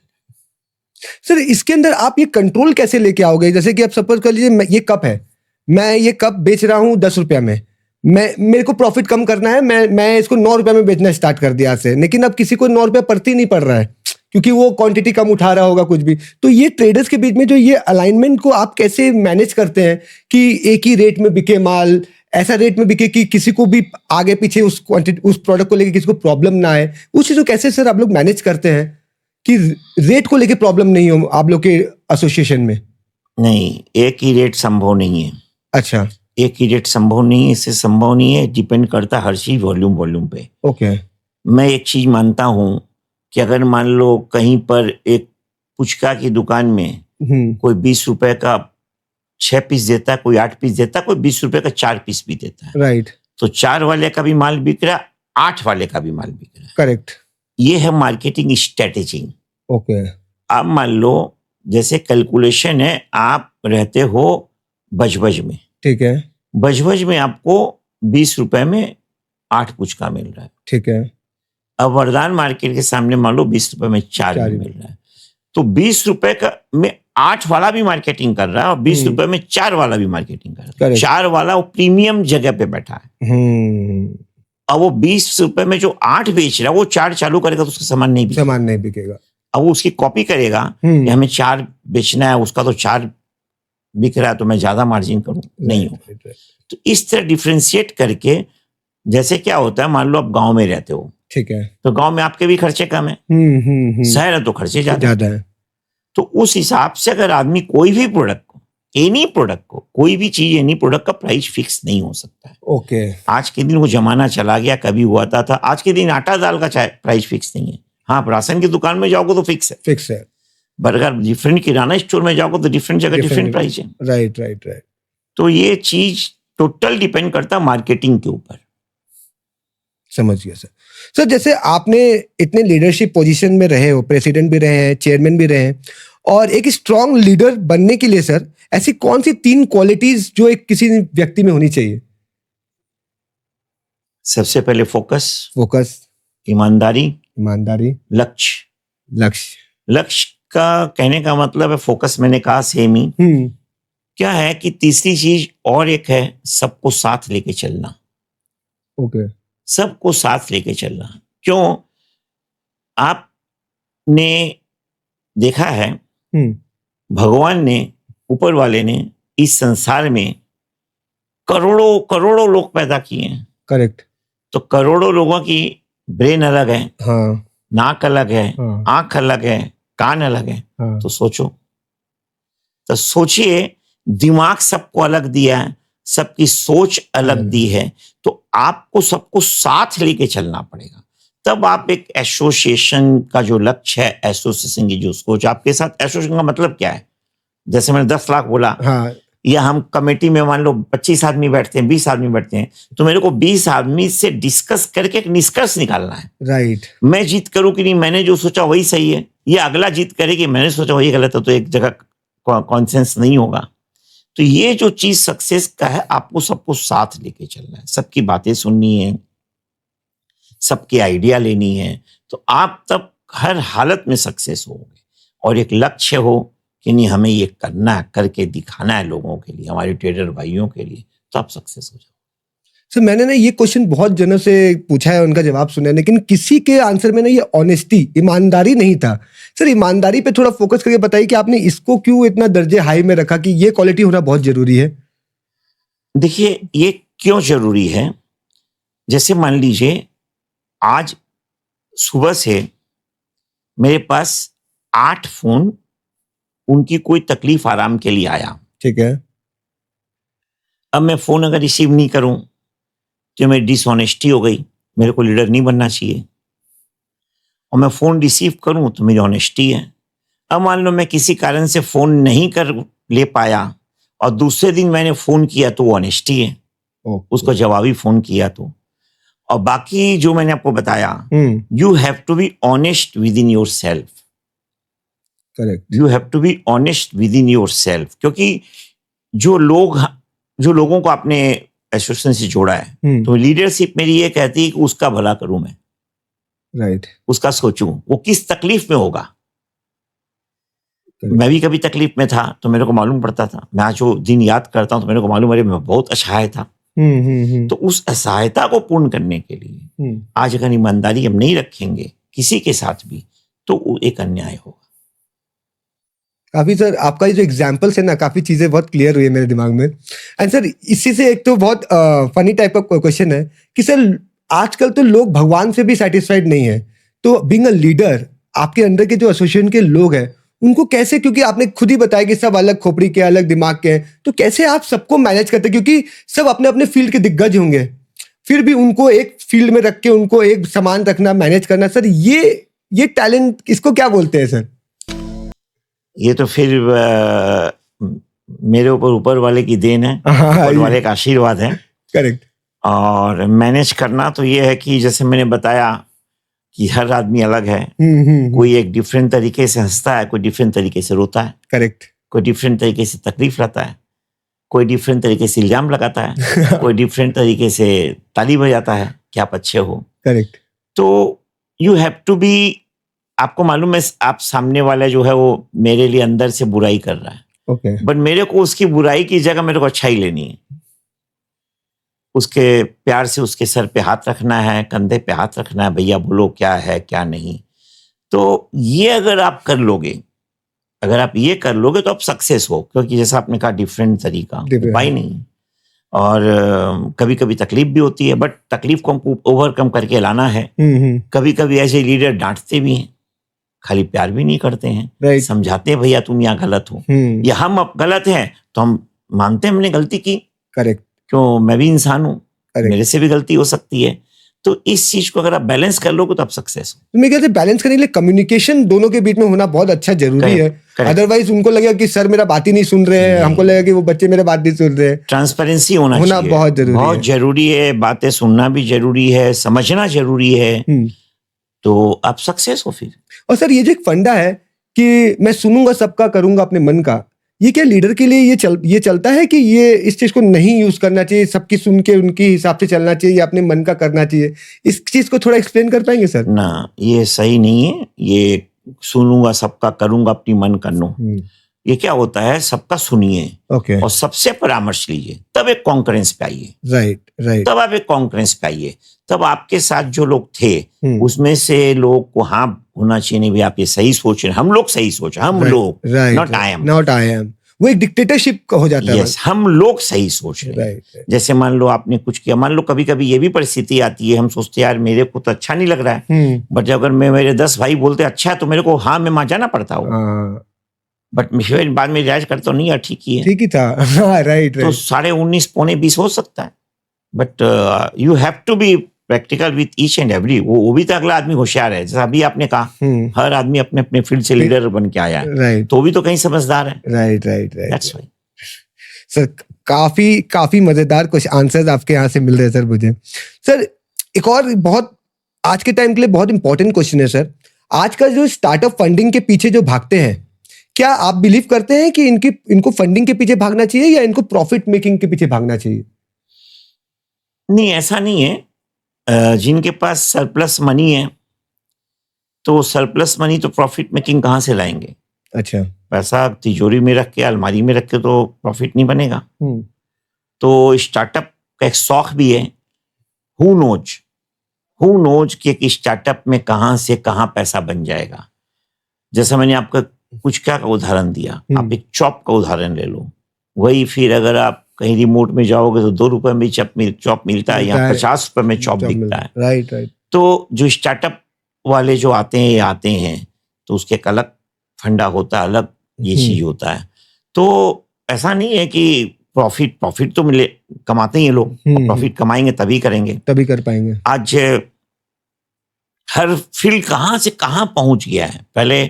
[SPEAKER 1] सर, इसके अंदर आप ये कंट्रोल कैसे लेके आओगे? जैसे कि आप सपोज कर लीजिए ये कप है, मैं ये कप बेच रहा हूँ 10 रुपया में, मेरे को प्रॉफिट कम करना है, मैं इसको 9 रुपया में बेचना स्टार्ट कर दिया से, लेकिन अब किसी को 9 रुपया प्रति नहीं पड़ रहा है क्योंकि वो क्वांटिटी कम उठा रहा होगा कुछ भी। तो ये ट्रेडर्स के बीच में जो ये अलाइनमेंट को आप कैसे मैनेज करते हैं कि एक ही रेट में बिके माल, ऐसा रेट में बिके कि किसी को भी आगे पीछे उस क्वांटिटी, उस प्रोडक्ट को लेकर किसी को प्रॉब्लम ना आए? उस चीज को कैसे सर आप लोग मैनेज करते हैं कि रेट को लेके प्रॉब्लम नहीं हो आप लोग के एसोसिएशन में?
[SPEAKER 2] नहीं, एक ही रेट संभव नहीं है।
[SPEAKER 1] अच्छा,
[SPEAKER 2] एक ही रेट संभव नहीं है, इससे संभव नहीं है, डिपेंड करता हर चीज वॉल्यूम पे।
[SPEAKER 1] ओके।
[SPEAKER 2] मैं एक चीज मानता हूं कि अगर मान लो कहीं पर एक पुचका की दुकान में कोई 20 रुपए का 6 पीस देता है, कोई 8 पीस देता है, कोई 20 रुपए का 4 पीस भी देता है,
[SPEAKER 1] राइट।
[SPEAKER 2] तो 4 वाले का भी माल बिक रहा, 8 वाले का भी माल बिक रहा है।
[SPEAKER 1] करेक्ट।
[SPEAKER 2] ये है मार्केटिंग स्ट्रेटेजी।
[SPEAKER 1] ओके।
[SPEAKER 2] अब मान लो जैसे कैलकुलेशन है, आप रहते हो बजबज में,
[SPEAKER 1] ठीक है,
[SPEAKER 2] बजबज में आपको 20 रुपए में 8 पुचका मिल रहा है,
[SPEAKER 1] ठीक है।
[SPEAKER 2] अब वरदान मार्केट के सामने मान लो 20 रुपए में 4 मिल रहा है, तो 20 रुपए का में 8 वाला भी मार्केटिंग कर रहा है और 20 रुपए में 4 वाला भी मार्केटिंग कर रहा है। 4 वाला वो प्रीमियम जगह पे बैठा है, अब वो 20 रुपए में जो 8 बेच रहा है, वो 4 चालू करेगा तो उसका सामान नहीं बिकेगा। अब वो उसकी कॉपी करेगा कि हमें 4 बेचना है, उसका तो 4 बिक रहा है तो मैं ज्यादा मार्जिन करूं, नहीं होगा। तो इस तरह डिफ्रेंशिएट करके, जैसे क्या होता है, मान लो आप गांव में रहते हो,
[SPEAKER 1] ठीक है,
[SPEAKER 2] तो गांव में आपके भी खर्चे कम है, शहर है तो खर्चे ज्यादा है। तो उस हिसाब से अगर आदमी कोई भी प्रोडक्ट को, एनी प्रोडक्ट को, कोई भी चीज, एनी प्रोडक्ट का प्राइस फिक्स नहीं हो सकता है।
[SPEAKER 1] ओके।
[SPEAKER 2] आज के दिन वो जमाना चला गया, कभी हुआ था आज के दिन आटा दाल का प्राइस फिक्स नहीं है। हाँ, आप राशन की दुकान में जाओगे तो फिक्स है, बर्गर डिफरेंट किराना स्टोर में जाओगे तो डिफरेंट जगह डिफरेंट प्राइस है।
[SPEAKER 1] राइट।
[SPEAKER 2] तो ये चीज टोटल डिपेंड करता है मार्केटिंग के ऊपर।
[SPEAKER 1] समझ गया सर, जैसे आपने इतने लीडरशिप पोजीशन में रहे हो, प्रेसिडेंट भी रहे हैं, चेयरमैन भी रहे हैं, और एक स्ट्रांग लीडर बनने के लिए सर ऐसी कौन सी 3 क्वालिटीज जो एक किसी व्यक्ति में होनी चाहिए?
[SPEAKER 2] सबसे पहले फोकस, ईमानदारी, लक्ष्य का कहने का मतलब है, फोकस मैंने कहा सेम ही, क्या है कि तीसरी चीज और एक है, सबको साथ लेके चलना।
[SPEAKER 1] ओके।
[SPEAKER 2] सबको साथ लेके चलना। क्यों? आपने देखा है, भगवान ने, ऊपर वाले ने इस संसार में करोड़ों लोग पैदा किए हैं।
[SPEAKER 1] करेक्ट।
[SPEAKER 2] तो करोड़ों लोगों की ब्रेन अलग है,
[SPEAKER 1] हाँ,
[SPEAKER 2] नाक अलग है,
[SPEAKER 1] हाँ,
[SPEAKER 2] आंख अलग है, कान अलग है,
[SPEAKER 1] हाँ,
[SPEAKER 2] तो सोचिए, दिमाग सबको अलग दिया है, सबकी सोच अलग दी है, तो आपको सबको साथ लेके चलना पड़ेगा। तब आप एक एसोसिएशन का जो लक्ष्य है, एसोसिएशन की जो सोच, आपके साथ एसोसिएशन का मतलब क्या है? जैसे मैंने 10 लाख बोला,
[SPEAKER 1] हाँ,
[SPEAKER 2] या हम कमेटी में मान लो 25 आदमी बैठते हैं, 20 आदमी बैठते हैं, तो मेरे को 20 आदमी से डिस्कस करके एक निष्कर्ष निकालना है।
[SPEAKER 1] राइट।
[SPEAKER 2] मैं जीत करूं कि नहीं, मैंने जो सोचा वही सही है, या अगला जीत करे कि मैंने सोचा वही गलत है, तो एक जगह कॉन्सेंस नहीं होगा। तो ये जो चीज सक्सेस का है, आपको सबको साथ लेके चलना है, सबकी बातें सुननी है, सबके आइडिया लेनी है, तो आप तब हर हालत में सक्सेस होगे। और एक लक्ष्य हो कि नहीं हमें ये करना है, करके दिखाना है लोगों के लिए, हमारे ट्रेडर भाइयों के लिए, तो आप सक्सेस हो जाओ।
[SPEAKER 1] सर मैंने ना ये क्वेश्चन बहुत जनों से पूछा है, उनका जवाब सुना है, लेकिन किसी के आंसर में ना ये ऑनेस्टी, ईमानदारी नहीं था। सर ईमानदारी पे थोड़ा फोकस करके बताइए कि आपने इसको क्यों इतना दर्जे हाई में रखा कि ये क्वालिटी होना बहुत जरूरी है।
[SPEAKER 2] देखिए ये क्यों जरूरी है, जैसे मान लीजिए आज सुबह से मेरे पास 8 फोन उनकी कोई तकलीफ आराम के लिए आया।
[SPEAKER 1] ठीक है।
[SPEAKER 2] अब मैं फोन अगर रिसीव नहीं करूं तो मेरी डिसऑनेस्टी हो गई, मेरे को लीडर नहीं बनना चाहिए। और मैं फोन रिसीव करूं तो मेरी ऑनेस्टी है। अब मान लो मैं किसी कारण से फोन नहीं कर ले पाया और दूसरे दिन मैंने फोन किया तो वो ऑनेस्टी है, उसको जवाबी फोन किया तो। और बाकी जो मैंने आपको बताया, you have to be honest with in your self.
[SPEAKER 1] Correct.
[SPEAKER 2] You have to be honest with in your self, क्योंकि जो लोगों को आपने एसोसिएशन से जोड़ा है, तो लीडरशिप मेरी ये कहती है कि उसका भला करूं मैं,
[SPEAKER 1] राइट,
[SPEAKER 2] उसका सोचूं वो किस तकलीफ में होगा। मैं भी कभी तकलीफ में था तो मेरे को मालूम पड़ता था, मैं आज जो दिन याद करता हूं तो मेरे को मालूम है मैं बहुत असहाय था। तो उस असहायता को पूर्ण करने के लिए आज अगर ईमानदारी हम नहीं रखेंगे किसी के साथ भी, तो वो एक अन्याय होगा।
[SPEAKER 1] काफी सर आपका ये जो एग्जाम्पल्स है ना, काफी चीजें बहुत क्लियर हुई है मेरे दिमाग में। एंड सर इसी से एक तो बहुत फनी टाइप का क्वेश्चन है कि सर आजकल तो लोग भगवान से भी सेटिस्फाइड नहीं है, तो बीइंग अ लीडर आपके अंदर के जो एसोसिएशन के लोग हैं उनको कैसे, क्योंकि आपने खुद ही बताया कि सब अलग खोपड़ी के, अलग दिमाग के हैं, तो कैसे आप सबको मैनेज करते हैं, क्योंकि सब अपने अपने फील्ड के दिग्गज होंगे, फिर भी उनको एक फील्ड में रख के उनको एक समान रखना, मैनेज करना, सर ये टैलेंट इसको क्या बोलते हैं सर?
[SPEAKER 2] ये तो फिर मेरे ऊपर वाले की देन है, ऊपर वाले का आशीर्वाद है।
[SPEAKER 1] करेक्ट।
[SPEAKER 2] और मैनेज करना तो ये है कि जैसे मैंने बताया कि हर आदमी अलग है। कोई एक डिफरेंट तरीके से हंसता है, कोई डिफरेंट तरीके से रोता है।
[SPEAKER 1] करेक्ट।
[SPEAKER 2] कोई डिफरेंट तरीके से तकलीफ लाता है, कोई डिफरेंट तरीके से इल्जाम लगाता है, कोई डिफरेंट तरीके से ताली बजाता है कि आप अच्छे हो।
[SPEAKER 1] करेक्ट।
[SPEAKER 2] तो यू हैव टू बी, आपको मालूम है आप सामने वाला जो है वो मेरे लिए अंदर से बुराई कर रहा है,
[SPEAKER 1] ओके,
[SPEAKER 2] बट मेरे को उसकी बुराई की जगह मेरे को अच्छाई लेनी है। उसके प्यार से उसके सर पे हाथ रखना है, कंधे पे हाथ रखना है, भैया बोलो क्या है क्या नहीं। तो ये अगर आप कर लोगे, अगर आप ये कर लोगे तो आप सक्सेस हो, क्योंकि जैसा आपने कहा डिफरेंट तरीका उपाय नहीं। और कभी कभी तकलीफ भी होती है, बट तकलीफ को हमको ओवरकम करके लाना है। कभी कभी ऐसे लीडर डांटते भी हैं, खाली प्यार भी नहीं करते हैं, समझाते हैं भैया तुम यहाँ गलत हो, या हम अब गलत हैं तो हम मानते हैं हमने गलती की।
[SPEAKER 1] करेक्ट।
[SPEAKER 2] क्यों, मैं भी इंसान हूँ, मेरे से भी गलती हो सकती है। तो इस चीज को अगर आप बैलेंस कर लोगे तो आप सक्सेस हो।
[SPEAKER 1] तो मैं कहते बैलेंस करने के लिए कम्युनिकेशन दोनों के बीच में होना बहुत अच्छा जरूरी है। अदरवाइज उनको लगेगा कि सर मेरा बात ही नहीं सुन रहे हैं, हमको लगेगा कि वो बच्चे मेरे बात नहीं सुन रहे हैं।
[SPEAKER 2] ट्रांसपेरेंसी होना
[SPEAKER 1] बहुत
[SPEAKER 2] जरूरी है। बातें सुनना भी जरूरी है, समझना जरूरी है, तो आप सक्सेस हो फिर।
[SPEAKER 1] और सर ये जो एक फंडा है कि मैं सुनूंगा सबका, करूंगा अपने मन का, ये क्या लीडर के लिए ये चलता है कि ये इस चीज को नहीं यूज करना चाहिए, सबकी सुन के उनके हिसाब से चलना चाहिए, या अपने मन का करना चाहिए? इस चीज को थोड़ा एक्सप्लेन कर पाएंगे सर?
[SPEAKER 2] ना, ये सही नहीं है। ये सुनूंगा सबका, करूंगा अपनी मन करनो, ये क्या होता है, सबका सुनिए और सबसे परामर्श लीजिए, तब एक कॉन्फ्रेंस पे आइए।
[SPEAKER 1] राइट।
[SPEAKER 2] तब आप एक कॉन्फ्रेंस पे आइए, तब आपके साथ जो लोग थे उसमें से लोग को हाँ होना चाहिए, नहीं भी आप ये सही सोच रहे हैं, हम लोग सही सोच, हम लोग, नॉट आई एम।
[SPEAKER 1] वो एक डिक्टेटरशिप हो जाता है।
[SPEAKER 2] यस, हम लोग सही सोच रहे हैं। जैसे मान लो आपने कुछ किया, मान लो कभी कभी ये भी परिस्थिति आती है, हम सोचते यार मेरे को तो अच्छा नहीं लग रहा है, बट अगर मेरे 10 भाई बोलते अच्छा है तो मेरे को हाँ में मान जाना पड़ता हो, बट बाद में रिलाइज करता हूँ नहीं यार ठीक ही है,
[SPEAKER 1] ठीक ही था। राइट।
[SPEAKER 2] तो 19:30 पौने 20 हो सकता है, but you have to be practical with each and every. वो भी तो अगला आदमी होशियार है, जैसा अभी आपने कहा हर आदमी अपने अपने फील्ड से लीडर बन के आया है, तो भी तो कहीं समझदार है।
[SPEAKER 1] राइट। सर काफी मजेदार कुछ आंसर्स आपके यहाँ से मिल रहे हैं सर मुझे। सर एक और बहुत आज के टाइम के लिए बहुत इंपॉर्टेंट क्वेश्चन है सर, आज का जो स्टार्टअप फंडिंग के पीछे जो भागते हैं, क्या आप बिलीव करते हैं कि इनको फंडिंग के पीछे भागना चाहिए या इनको प्रॉफिट मेकिंग के पीछे भागना चाहिए?
[SPEAKER 2] नहीं, ऐसा नहीं है। जिनके पास सरप्लस मनी है तो सरप्लस मनी तो प्रॉफिट मेकिंग कहाँ से लाएंगे?
[SPEAKER 1] अच्छा।
[SPEAKER 2] पैसा तिजोरी में रख के अलमारी में रख के तो प्रॉफिट नहीं बनेगा। तो स्टार्टअप का एक शौक भी है। हु नोज कि एक स्टार्टअप में कहाँ से कहाँ पैसा बन जाएगा। जैसे मैंने आपका कुछ क्या का उदाहरण दिया, आप एक चॉप का उदाहरण ले लो। वही फिर अगर आप कहीं रिमोट में जाओगे तो 2 रुपए में चॉप मिलता है, यहाँ 50 रुपए में चॉप बिकता है।
[SPEAKER 1] राइट।
[SPEAKER 2] तो जो स्टार्टअप वाले जो आते हैं तो उसके एक अलग फंडा होता है, अलग ये चीज होता है। तो ऐसा नहीं है कि प्रॉफिट तो मिले, कमाते ही लोग, प्रॉफिट कमाएंगे तभी करेंगे,
[SPEAKER 1] तभी कर पाएंगे।
[SPEAKER 2] आज हर फील्ड कहाँ से कहाँ पहुंच गया है। पहले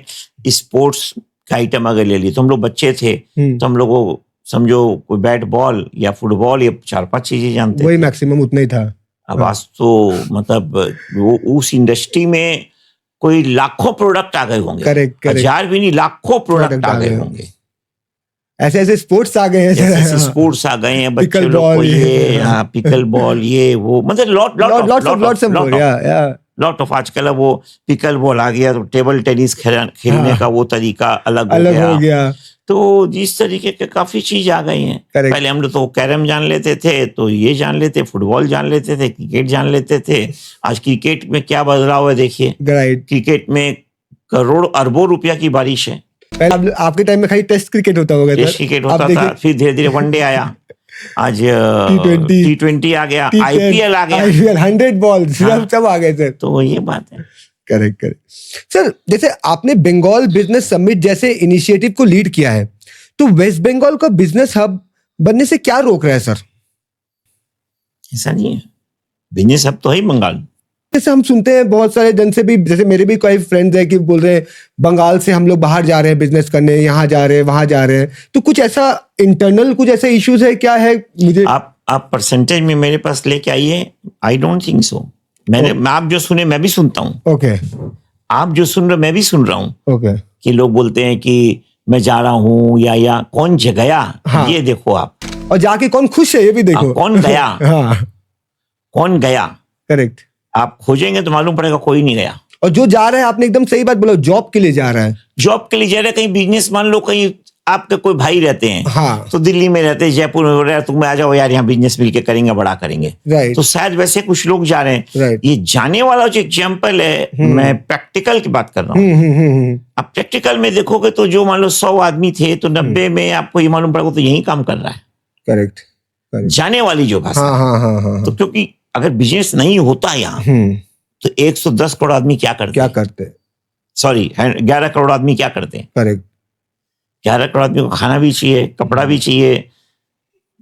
[SPEAKER 2] स्पोर्ट्स का आइटम अगर ले ली तो हम लोग बच्चे थे तो हम लोग को समझो कोई बैट बॉल या फुटबॉल या 4-5 चीजें जानते थे,
[SPEAKER 1] वही मैक्सिमम उतना ही था।
[SPEAKER 2] अब आज तो मतलब वो उस इंडस्ट्री में कोई लाखों प्रोडक्ट आ गए होंगे।
[SPEAKER 1] करेक्ट।
[SPEAKER 2] 1000 भी नहीं, लाखों प्रोडक्ट आ गए होंगे।
[SPEAKER 1] ऐसे स्पोर्ट्स आ गए हैं,
[SPEAKER 2] ऐसे स्पोर्ट्स आ गए हैं बच्चे लोग को, ये पिकल बॉल, ये वो, मतलब लॉट ऑफ आजकल वो पिकल बॉल आ गया तो टेबल टेनिस खेलने का वो तरीका अलग हो गया। तो जिस तरीके के काफी चीज आ गई हैं। पहले हम लोग तो कैरम जान लेते थे, तो ये जान लेते, फुटबॉल जान लेते थे, क्रिकेट जान लेते थे। आज क्रिकेट में क्या बदलाव है देखिए। क्रिकेट में करोड़ अरबों रुपया की बारिश है।
[SPEAKER 1] पहले आपके टाइम में खाली टेस्ट क्रिकेट होता होगा,
[SPEAKER 2] टेस्ट क्रिकेट होता था, फिर धीरे धीरे वनडे आया, आज T20 आ गया, IPL आ गया,
[SPEAKER 1] 100 बॉल सब आ गए सर।
[SPEAKER 2] तो ये बात है।
[SPEAKER 1] Correct sir. जैसे आपने बंगाल बिजनेस समिट जैसे इनिशिएटिव को लीड किया है, तो वेस्ट बंगाल का बिजनेस हब बनने से क्या रोक रहा है सर?
[SPEAKER 2] ऐसा नहीं है, बिजनेस हब तो है बंगाल।
[SPEAKER 1] जैसे हम सुनते हैं बहुत सारे जन से भी, जैसे मेरे भी कई फ्रेंड्स हैं कि बोल रहे हैं बंगाल से हम लोग बाहर जा रहे हैं बिजनेस करने, यहाँ जा रहे हैं, वहां जा रहे हैं। तो कुछ ऐसा इंटरनल कुछ ऐसे इश्यूज है क्या है? मुझे आप
[SPEAKER 2] परसेंटेज में मेरे पास लेके आइए। I don't think so. आप जो सुने मैं भी सुनता हूँ।
[SPEAKER 1] ओके।
[SPEAKER 2] आप जो सुन रहे मैं भी सुन रहा हूँ।
[SPEAKER 1] ओके।
[SPEAKER 2] कि लोग बोलते हैं कि मैं जा रहा हूँ या कौन गया। हाँ। ये देखो आप,
[SPEAKER 1] और जाके कौन खुश है ये भी देखो।
[SPEAKER 2] कौन गया।
[SPEAKER 1] हाँ।
[SPEAKER 2] कौन गया।
[SPEAKER 1] करेक्ट।
[SPEAKER 2] आप खोजेंगे तो मालूम पड़ेगा कोई नहीं गया।
[SPEAKER 1] और जो जा रहा है, आपने एकदम सही बात बोला, जॉब के लिए जा रहा है।
[SPEAKER 2] जॉब के लिए जा रहा है, कहीं बिजनेस, मान लो कहीं आपके कोई भाई रहते हैं।
[SPEAKER 1] हाँ।
[SPEAKER 2] तो दिल्ली में रहते हैं, जयपुर में रहे, तुम आ जाओ यार यहाँ बिजनेस मिलके करेंगे, बड़ा करेंगे।
[SPEAKER 1] राइट।
[SPEAKER 2] तो शायद वैसे कुछ लोग जा रहे हैं।
[SPEAKER 1] राइट।
[SPEAKER 2] ये जाने वाला जो एग्जाम्पल है, मैं प्रैक्टिकल की बात कर रहा हूँ। अब प्रैक्टिकल में देखोगे तो जो मान लो 100 आदमी थे तो 90 में आपको ये मालूम पड़ेगा तो यही काम कर रहा है।
[SPEAKER 1] करेक्ट।
[SPEAKER 2] जाने वाली जो भाषा।
[SPEAKER 1] हाँ।
[SPEAKER 2] तो क्योंकि अगर बिजनेस नहीं होता यहाँ तो 110 करोड़ आदमी क्या करते? सॉरी, 11 करोड़ आदमी क्या करते हैं?
[SPEAKER 1] करेक्ट।
[SPEAKER 2] 11 करोड़ आदमी को खाना भी चाहिए, कपड़ा भी चाहिए।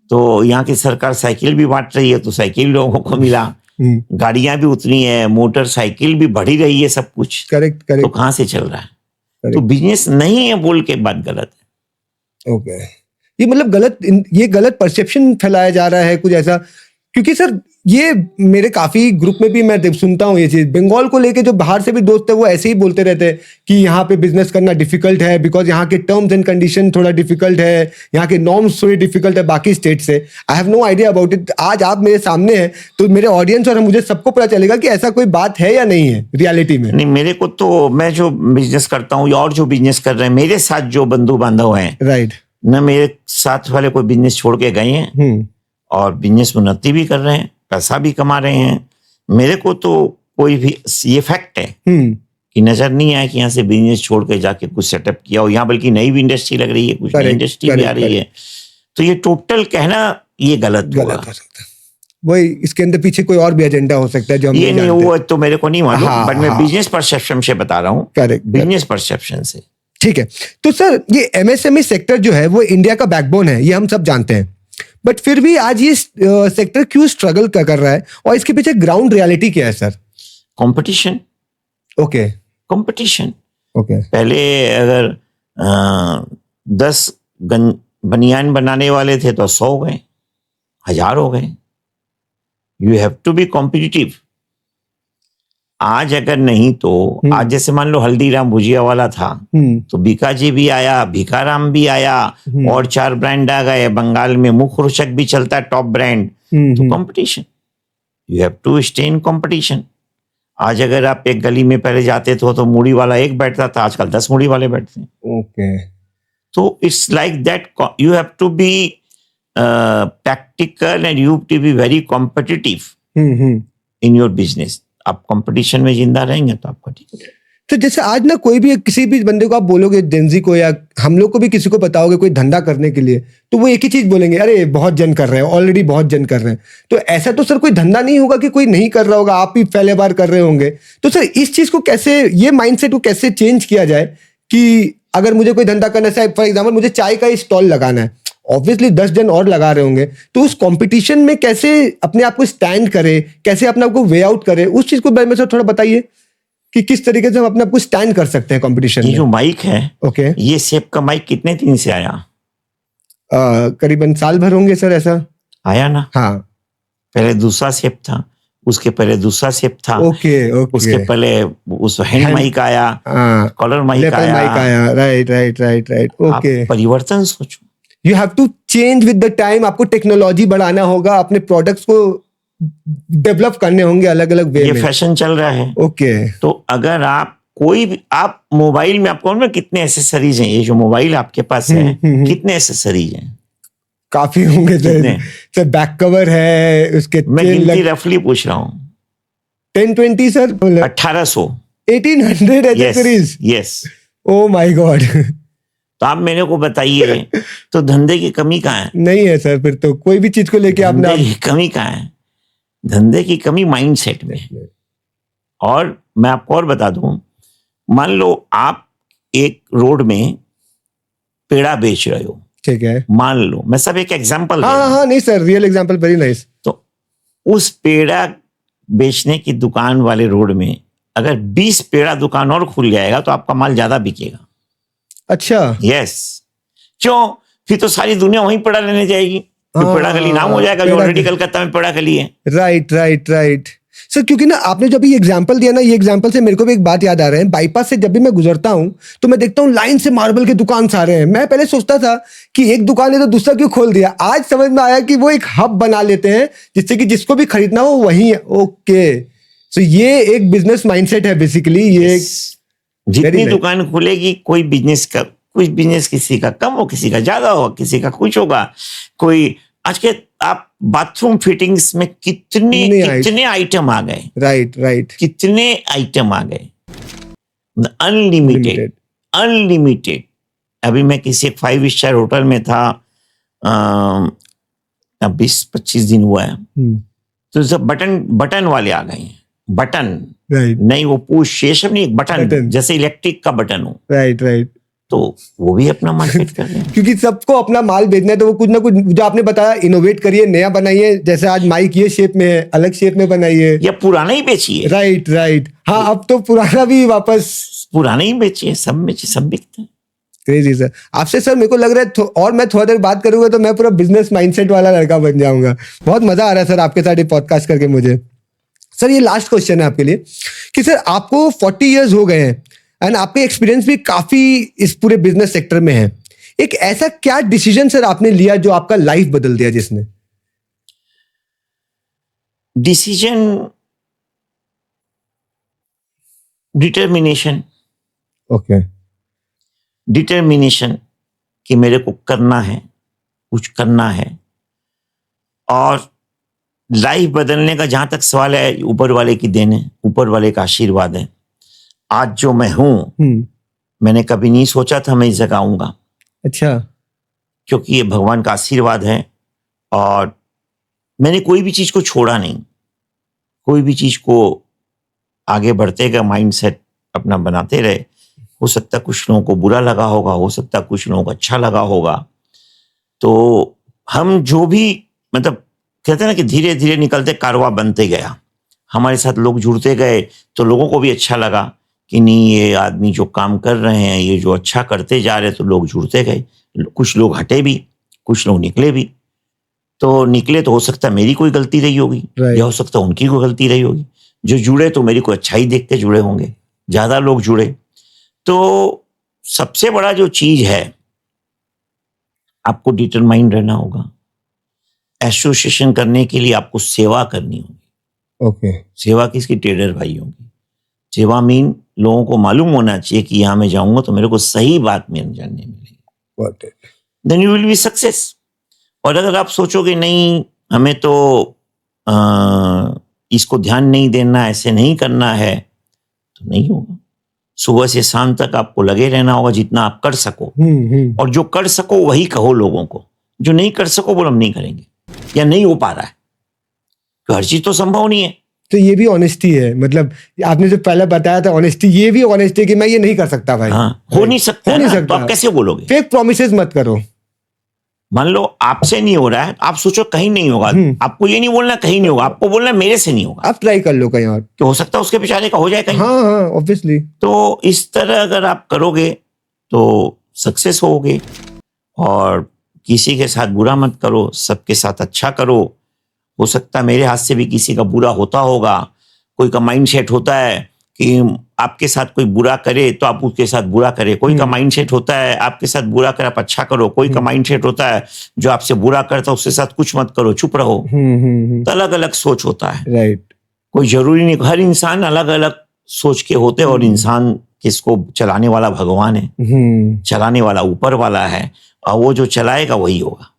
[SPEAKER 2] तो यहाँ की सरकार साइकिल भी बांट रही है, तो साइकिल लोगों को मिला। गाड़ियां भी उतनी है, मोटरसाइकिल भी बढ़ी रही है, सब कुछ।
[SPEAKER 1] करेक्ट।
[SPEAKER 2] तो कहाँ से चल रहा है? तो बिजनेस नहीं है बोल के बात गलत है।
[SPEAKER 1] ओके। ये मतलब ये गलत परसेप्शन फैलाया जा रहा है कुछ ऐसा, क्योंकि सर ये मेरे काफी ग्रुप में भी मैं सुनता हूँ ये चीज। बंगाल को लेके जो बाहर से भी दोस्त है वो ऐसे ही बोलते रहते हैं कि यहाँ पे बिजनेस करना डिफिकल्ट है, बिकॉज यहाँ के टर्म्स एंड कंडीशन थोड़ा डिफिकल्ट है, यहाँ के नॉर्म्स थोड़ी डिफिकल्ट है बाकी स्टेट से। I have no idea about it. आज आप मेरे सामने हैं तो मेरे ऑडियंस और मुझे सबको पता चलेगा कि ऐसा कोई बात है या नहीं है रियलिटी में।
[SPEAKER 2] नहीं, मेरे को तो, मैं जो बिजनेस करता हूँ और जो बिजनेस कर रहे हैं, मेरे साथ जो बंधु बांधव हैं,
[SPEAKER 1] राइट,
[SPEAKER 2] न मेरे साथ वाले कोई बिजनेस छोड़ के गए हैं और बिजनेस उन्नति भी कर रहे हैं, पैसा भी कमा रहे हैं। मेरे को तो कोई भी ये फैक्ट है कि नजर नहीं आया कि यहाँ से बिजनेस छोड़ के जाके कुछ सेटअप किया हो यहाँ, बल्कि नई भी इंडस्ट्री लग रही है, कुछ नई इंडस्ट्री भी आ रही है। तो ये टोटल कहना ये गलत हो सकता है।
[SPEAKER 1] वही इसके अंदर पीछे कोई और भी एजेंडा हो सकता है जो हम
[SPEAKER 2] ये नहीं, वो तो मेरे को नहीं मालूम, बट मैं बिजनेस परसेप्शन से बता रहा हूँ।
[SPEAKER 1] करेक्ट,
[SPEAKER 2] बिजनेस परसेप्शन से।
[SPEAKER 1] ठीक है। तो सर ये एमएसएमई सेक्टर जो है वो इंडिया का बैकबोन है, ये हम सब जानते हैं, बट फिर भी आज ये सेक्टर क्यों स्ट्रगल कर रहा है और इसके पीछे ग्राउंड रियलिटी क्या है sir?
[SPEAKER 2] Competition.
[SPEAKER 1] Okay,
[SPEAKER 2] competition.
[SPEAKER 1] Okay.
[SPEAKER 2] पहले अगर 10 बनियान बनाने वाले थे तो 100 हो गए, 1000 हो गए। You have to be competitive. आज अगर नहीं तो आज जैसे मान लो हल्दीराम भुजिया वाला था तो बीकाजी भी आया, भीखाराम भी आया और 4 ब्रांड आ गए। बंगाल में मुखरोचक भी चलता है, टॉप ब्रांड। तो competition, you have to stay in competition. आज अगर आप एक गली में पहले जाते तो मूढ़ी वाला एक बैठता था, आजकल 10 मूढ़ी वाले बैठते हैं।
[SPEAKER 1] ओके।
[SPEAKER 2] तो it's like that, you have to be practical and you have to be very competitive in your business. आप कंपटीशन में जिंदा रहेंगे तो आपका ठीक है।
[SPEAKER 1] तो जैसे आज ना कोई भी किसी भी बंदे को आप बोलोगे, जेंजी को या हम लोग को भी किसी को बताओगे कोई धंधा करने के लिए, तो वो एक ही चीज बोलेंगे, अरे बहुत जन कर रहे हैं, ऑलरेडी बहुत जन कर रहे हैं। तो ऐसा तो सर कोई धंधा नहीं होगा कि कोई नहीं कर रहा होगा, आप ही पहले बार कर रहे होंगे। तो सर इस चीज को कैसे, ये माइंडसेट को कैसे चेंज किया जाए कि अगर मुझे कोई धंधा करना है, फॉर एग्जाम्पल मुझे चाय का स्टॉल लगाना है, ऑब्वियसली 10 जन और लगा रहे होंगे, तो उस कंपटीशन में कैसे अपने आप को स्टैंड करे, कैसे अपने आप को वे आउट करे, उस चीज को बारे में सर थोड़ा बताइए कि किस तरीके से हम अपने आप को स्टैंड कर सकते हैं कंपटीशन
[SPEAKER 2] ये
[SPEAKER 1] में।
[SPEAKER 2] जो माइक है,
[SPEAKER 1] ओके,
[SPEAKER 2] ये शेप का माइक कितने दिन से आया?
[SPEAKER 1] करीबन साल भर होंगे सर, ऐसा
[SPEAKER 2] आया ना?
[SPEAKER 1] हाँ,
[SPEAKER 2] पहले दूसरा शेप था, उसके पहले दूसरा शेप था,
[SPEAKER 1] ओके ओके,
[SPEAKER 2] उसके पहले उस हैंड माइक आया, कॉलर माइक आया,
[SPEAKER 1] right right right right, okay.
[SPEAKER 2] आप परिवर्तन सोचो।
[SPEAKER 1] You have to change with the time, आपको टेक्नोलॉजी बढ़ाना होगा, अपने प्रोडक्ट्स को डेवलप करने होंगे अलग अलग वे
[SPEAKER 2] ये
[SPEAKER 1] में।
[SPEAKER 2] फैशन चल रहा है।
[SPEAKER 1] ओके,
[SPEAKER 2] तो अगर आप कोई भी, आप मोबाइल में आपको ना कितने एसेसरीज हैं, ये जो मोबाइल आपके पास है कितने एसेसरीज हैं?
[SPEAKER 1] काफी होंगे
[SPEAKER 2] कितने?
[SPEAKER 1] सर बैक कवर है, उसके
[SPEAKER 2] मैं गिनती रफली पूछ रहा हूँ।
[SPEAKER 1] 1020 sir,
[SPEAKER 2] 1800,
[SPEAKER 1] 1800 accessories.
[SPEAKER 2] Yes.
[SPEAKER 1] Oh my God.
[SPEAKER 2] तो आप मेरे को बताइए, तो धंधे की कमी कहाँ है?
[SPEAKER 1] नहीं है सर, फिर तो कोई भी चीज को लेके आप
[SPEAKER 2] धंधे की कमी कहाँ है? धंधे की कमी माइंडसेट में है। और मैं आपको और बता दूं, मान लो आप एक रोड में पेड़ा बेच रहे हो,
[SPEAKER 1] ठीक है,
[SPEAKER 2] मान लो, मैं सब एक एग्जांपल
[SPEAKER 1] हाँ हाँ, नहीं sir, real example, very nice.
[SPEAKER 2] तो उस पेड़ा बेचने की दुकान वाले रोड में अगर 20 पेड़ा दुकान और खुल जाएगा तो आपका माल ज्यादा बिकेगा।
[SPEAKER 1] अच्छा,
[SPEAKER 2] यस। क्यों? फिर तो सारी दुनिया वहीं पेड़ा लेने जाएगी, फिर पेड़ा गली नाम हो जाएगा, जो ऑलरेडी कलकत्ता में पेड़ा गली है।
[SPEAKER 1] राइट राइट राइट सर, क्योंकि ना आपने जब ये एग्जांपल दिया ना, ये एग्जांपल से मेरे को भी एक बात याद आ रहा है। बाईपास से जब भी मैं गुजरता हूँ तो मैं देखता हूँ लाइन से मार्बल के दुकान सारे हैं। मैं पहले सोचता था कि एक दुकान है तो दूसरा क्यों खोल दिया, आज समझ में आया कि वो एक हब बना लेते हैं जिससे कि जिसको भी खरीदना हो वहीं है। ओके, सो ये एक बिजनेस माइंडसेट है बेसिकली। ये
[SPEAKER 2] जितनी दुकान खुलेगी, कोई बिजनेस का, कुछ बिजनेस किसी का कम हो, किसी का ज्यादा होगा, किसी का कुछ होगा। कोई आज के आप बाथरूम फिटिंग्स में कितने आइटम आ गए, राइट राइट, कितने आइटम आ गए, अनलिमिटेड अनलिमिटेड। अभी मैं किसी 5 स्टार होटल में था, 20-25 दिन हुआ है, तो सब बटन वाले आ गए हैं। बटन नहीं, वो पुश, ये सब नहीं, बटन जैसे इलेक्ट्रिक का बटन हो।
[SPEAKER 1] राइट राइट,
[SPEAKER 2] तो वो भी अपना मार्केट कर रहे हैं।
[SPEAKER 1] क्योंकि सबको अपना माल बेचना है, तो वो कुछ ना कुछ, जो आपने बताया, इनोवेट करिए, नया बनाइए। जैसे आज माइक ये शेप में है, अलग शेप में बनाइए, या
[SPEAKER 2] पुराना ही बेचिए।
[SPEAKER 1] राइट राइट, हाँ, अब तो पुराना भी वापस,
[SPEAKER 2] पुराना ही बेचिए, सब बेचिए, सब बिकते हैं।
[SPEAKER 1] Crazy sir. आपसे सर मेरे को लग रहा है और मैं थोड़ा देर बात करूंगा तो मैं पूरा बिजनेस माइंडसेट वाला लड़का बन जाऊंगा। बहुत मजा आ रहा है सर आपके साथ ये पॉडकास्ट करके मुझे। सर ये लास्ट क्वेश्चन है आपके लिए कि सर आपको 40 इयर्स हो गए हैं एंड आपके एक्सपीरियंस भी काफी इस पूरे बिजनेस सेक्टर में है। एक ऐसा क्या डिसीजन सर आपने लिया जो आपका लाइफ बदल दिया? जिसने
[SPEAKER 2] डिसीजन, डिटर्मिनेशन।
[SPEAKER 1] ओके,
[SPEAKER 2] डिटर्मिनेशन कि मेरे को करना है, कुछ करना है। और लाइफ बदलने का जहां तक सवाल है, ऊपर वाले की देन है, ऊपर वाले का आशीर्वाद है। आज जो मैं हूं, मैंने कभी नहीं सोचा था मैं इस जगह आऊंगा।
[SPEAKER 1] अच्छा,
[SPEAKER 2] क्योंकि ये भगवान का आशीर्वाद है। और मैंने कोई भी चीज को छोड़ा नहीं, कोई भी चीज को आगे बढ़ते का माइंडसेट अपना बनाते रहे। हो सकता कुछ लोगों को बुरा लगा होगा, हो सकता कुछ लोगों को अच्छा लगा होगा। तो हम जो भी, मतलब कहते हैं ना कि धीरे धीरे निकलते कारवां बनते गया। हमारे साथ लोग जुड़ते गए तो लोगों को भी अच्छा लगा कि नहीं, ये आदमी जो काम कर रहे हैं, ये जो अच्छा करते जा रहे, तो लोग जुड़ते गए। कुछ लोग हटे भी, कुछ लोग निकले भी। तो निकले तो हो सकता है मेरी कोई गलती रही होगी, या हो सकता है उनकी कोई गलती रही होगी। जो जुड़े तो मेरी कोई अच्छाई देख के जुड़े होंगे, ज्यादा लोग जुड़े। तो सबसे बड़ा जो चीज है, आपको डिटरमाइंड रहना होगा। एसोसिएशन करने के लिए आपको सेवा करनी होगी।
[SPEAKER 1] ओके,
[SPEAKER 2] सेवा किसकी? ट्रेडर भाइयों की। सेवा मीन लोगों को मालूम होना चाहिए कि यहां मैं जाऊंगा तो मेरे को सही बात में जानने मिलेगी।
[SPEAKER 1] Got it.
[SPEAKER 2] Then you will be success. और अगर आप सोचोगे नहीं हमें तो इसको ध्यान नहीं देना, ऐसे नहीं करना है, तो नहीं होगा। सुबह से शाम तक आपको लगे रहना होगा जितना आप कर सको, और जो कर सको वही कहो लोगों को, जो नहीं कर सको बोलो हम नहीं करेंगे या नहीं हो पा रहा है, तो हर चीज तो संभव नहीं है।
[SPEAKER 1] तो ये भी ऑनेस्टी है, मतलब आपने जो पहले बताया था ऑनेस्टी, ये भी ऑनेस्टी है कि मैं ये नहीं कर सकता भाई।
[SPEAKER 2] हाँ, हो नहीं सकता,
[SPEAKER 1] हो नहीं
[SPEAKER 2] ना,
[SPEAKER 1] सकता।
[SPEAKER 2] तो आप कैसे बोलोगे?
[SPEAKER 1] फेक प्रॉमिसेस मत करो।
[SPEAKER 2] मान लो आपसे नहीं हो रहा है, आप सोचो कहीं नहीं होगा, आपको ये नहीं बोलना कहीं नहीं होगा, आपको बोलना मेरे से नहीं होगा।
[SPEAKER 1] आप ट्राई कर लो कहीं और,
[SPEAKER 2] कि हो सकता है उसके बेचारे का हो जाए कहीं।
[SPEAKER 1] हाँ हाँ ऑब्वियसली।
[SPEAKER 2] तो इस तरह अगर आप करोगे तो सक्सेस होगे। और किसी के साथ बुरा मत करो, सबके साथ अच्छा करो। हो सकता है मेरे हाथ से भी किसी का बुरा होता होगा। कोई का माइंड सेट होता है कि आपके साथ कोई बुरा करे तो आप उसके साथ बुरा करे। कोई का माइंड सेट होता है आपके साथ बुरा करे आप अच्छा करो। कोई का माइंड सेट होता है जो आपसे बुरा करता है उसके साथ कुछ मत करो, चुप रहो। तो अलग अलग सोच होता है।
[SPEAKER 1] राइट।
[SPEAKER 2] कोई जरूरी नहीं, हर इंसान अलग अलग सोच के होते हैं। और इंसान किसको चलाने वाला भगवान है, चलाने वाला ऊपर वाला है, और वो जो चलाएगा वही होगा।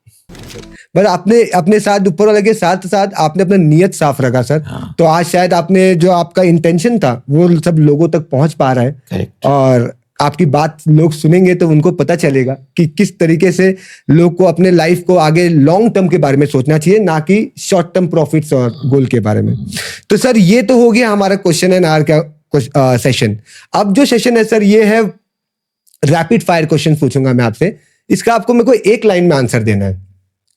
[SPEAKER 1] बस आपने अपने साथ ऊपर वाले के साथ साथ आपने अपना नियत साफ रखा सर।
[SPEAKER 2] हाँ।
[SPEAKER 1] तो आज शायद आपने जो आपका इंटेंशन था वो सब लोगों तक पहुंच पा रहा है।
[SPEAKER 2] करेक्ट।
[SPEAKER 1] और आपकी बात लोग सुनेंगे तो उनको पता चलेगा कि किस तरीके से लोग को अपने लाइफ को आगे लॉन्ग टर्म के बारे में सोचना चाहिए, ना कि शॉर्ट टर्म प्रॉफिट्स और गोल के बारे में। तो सर ये तो हो गया हमारा क्वेश्चन एंड आंसर का सेशन। अब जो सेशन है सर ये है रैपिड फायर क्वेश्चन पूछूंगा मैं आपसे। इसका आपको मेरे को एक लाइन में आंसर देना है।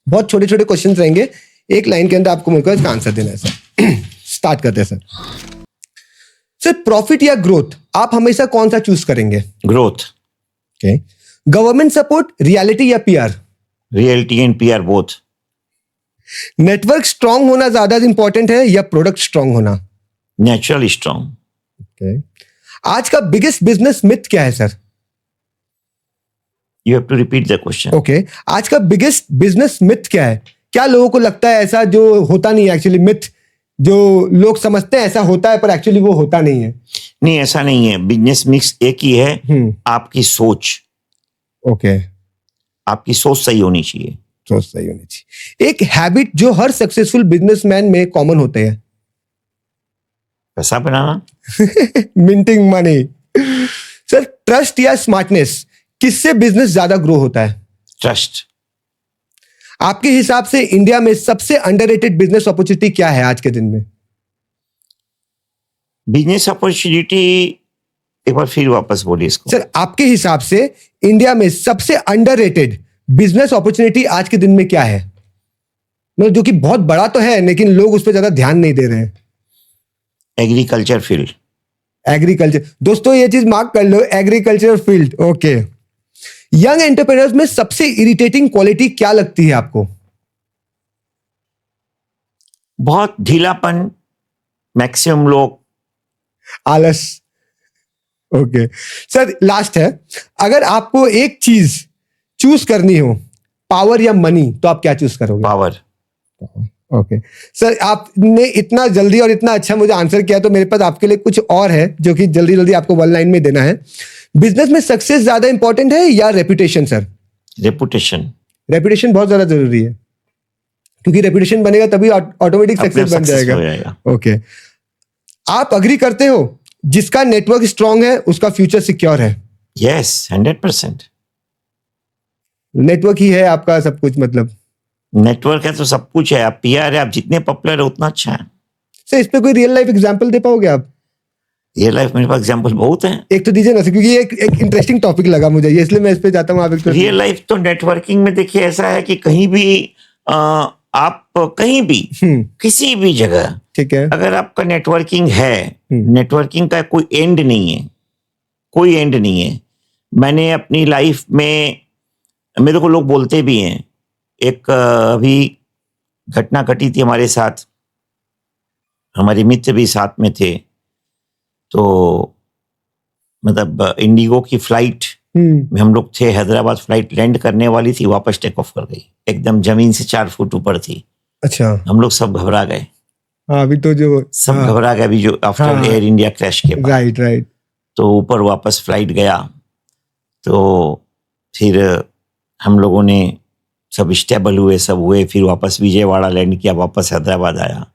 [SPEAKER 1] बहुत छोटे छोटे क्वेश्चन रहेंगे, एक लाइन के अंदर आपको मेरे को इसका आंसर देना है सर। स्टार्ट करते हैं सर। सर प्रॉफिट या ग्रोथ, आप हमेशा कौन सा चूज करेंगे?
[SPEAKER 2] Growth.
[SPEAKER 1] Okay. Government support, reality या PR?
[SPEAKER 2] Reality and PR both.
[SPEAKER 1] Network strong होना ज्यादा इंपॉर्टेंट है या प्रोडक्ट स्ट्रांग होना?
[SPEAKER 2] Naturally strong.
[SPEAKER 1] ओके। आज का बिगेस्ट बिजनेस मिथ क्या है sir?
[SPEAKER 2] You have to repeat the question.
[SPEAKER 1] Okay. आज का बिगेस्ट बिजनेस मिथ क्या है? क्या लोगों को लगता है ऐसा जो होता नहीं है एक्चुअली? मिथ जो लोग समझते हैं ऐसा होता है पर एक्चुअली वो होता नहीं है।
[SPEAKER 2] नहीं, ऐसा नहीं है। बिजनेस मिक्स एक ही है, आपकी सोच।
[SPEAKER 1] ओके।
[SPEAKER 2] आपकी सोच सही होनी चाहिए।
[SPEAKER 1] सोच सही होनी चाहिए। एक हैबिट जो हर सक्सेसफुल बिजनेसमैन में कॉमन होते हैं?
[SPEAKER 2] पैसा बनाना।
[SPEAKER 1] Minting money. सर ट्रस्ट या स्मार्टनेस, किससे बिजनेस ज्यादा ग्रो होता है?
[SPEAKER 2] ट्रस्ट।
[SPEAKER 1] आपके हिसाब से इंडिया में सबसे अंडररेटेड बिजनेस अपॉर्चुनिटी क्या है आज के दिन में?
[SPEAKER 2] बिजनेस अपॉर्चुनिटी, एक बार फिर वापस बोलिए इसको।
[SPEAKER 1] सर आपके हिसाब से इंडिया में सबसे अंडररेटेड बिजनेस अपॉर्चुनिटी आज के दिन में क्या है? मतलब जो कि बहुत बड़ा तो है लेकिन लोग उस पर ज्यादा ध्यान नहीं दे रहे हैं।
[SPEAKER 2] Agriculture field.
[SPEAKER 1] एग्रीकल्चर, दोस्तों ये चीज मार्क कर लो, agriculture field. Okay. Young entrepreneurs में सबसे इरिटेटिंग क्वालिटी क्या लगती है आपको?
[SPEAKER 2] बहुत ढीलापन, मैक्सिमम लोग।
[SPEAKER 1] आलस। ओके सर लास्ट है, अगर आपको एक चीज चूज करनी हो, पावर या मनी, तो आप क्या चूज करोगे?
[SPEAKER 2] पावर।
[SPEAKER 1] ओके सर, आपने इतना जल्दी और इतना अच्छा मुझे आंसर किया तो मेरे पास आपके लिए कुछ और है जो कि जल्दी जल्दी आपको वन लाइन में देना है। बिजनेस में सक्सेस ज्यादा इंपॉर्टेंट है या रेपुटेशन सर?
[SPEAKER 2] रेपुटेशन।
[SPEAKER 1] रेपुटेशन बहुत ज्यादा जरूरी है क्योंकि रेपुटेशन बनेगा तभी ऑटोमेटिक सक्सेस बन जाएगा। ओके। आप अग्री करते हो जिसका नेटवर्क स्ट्रांग है उसका फ्यूचर सिक्योर है?
[SPEAKER 2] यस, 100%।
[SPEAKER 1] नेटवर्क ही है आपका सब कुछ, मतलब
[SPEAKER 2] नेटवर्क है तो सब कुछ है। आप पीआर है, आप जितने पॉपुलर है उतना अच्छा है।
[SPEAKER 1] सर इस पे कोई रियल लाइफ एग्जांपल दे पाओगे आप?
[SPEAKER 2] रियल लाइफ मेरे पास एग्जांपल बहुत हैं।
[SPEAKER 1] एक तो दीजिए ना सर, क्योंकि ये एक इंटरेस्टिंग टॉपिक लगा मुझे, ये इसलिए मैं इस पे जाता हूँ। आप एक तो
[SPEAKER 2] रियल लाइफ तो नेटवर्किंग में देखिए ऐसा है कि कहीं भी आप कहीं भी किसी भी जगह,
[SPEAKER 1] ठीक है,
[SPEAKER 2] अगर आपका नेटवर्किंग है, नेटवर्किंग का कोई एंड नहीं है, कोई एंड नहीं है। मैंने अपनी लाइफ में, मेरे को लोग बोलते भी हैं, एक अभी घटना घटी थी हमारे साथ, हमारे मित्र भी साथ में थे। तो मतलब इंडिगो की फ्लाइट में हम लोग थे, हैदराबाद फ्लाइट लैंड करने वाली थी, वापस टेक ऑफ कर गई, एकदम जमीन से 4 फुट ऊपर थी।
[SPEAKER 1] अच्छा।
[SPEAKER 2] हम लोग सब घबरा गए।
[SPEAKER 1] हाँ अभी तो जो
[SPEAKER 2] सब घबरा गए अभी जो आफ्टर एयर इंडिया क्रैश के बाद।
[SPEAKER 1] राइट।
[SPEAKER 2] तो ऊपर वापस फ्लाइट गया, तो फिर हम लोगों ने सब स्टेबल हुए, सब हुए, फिर वापस विजयवाड़ा लैंड किया, वापस हैदराबाद आया।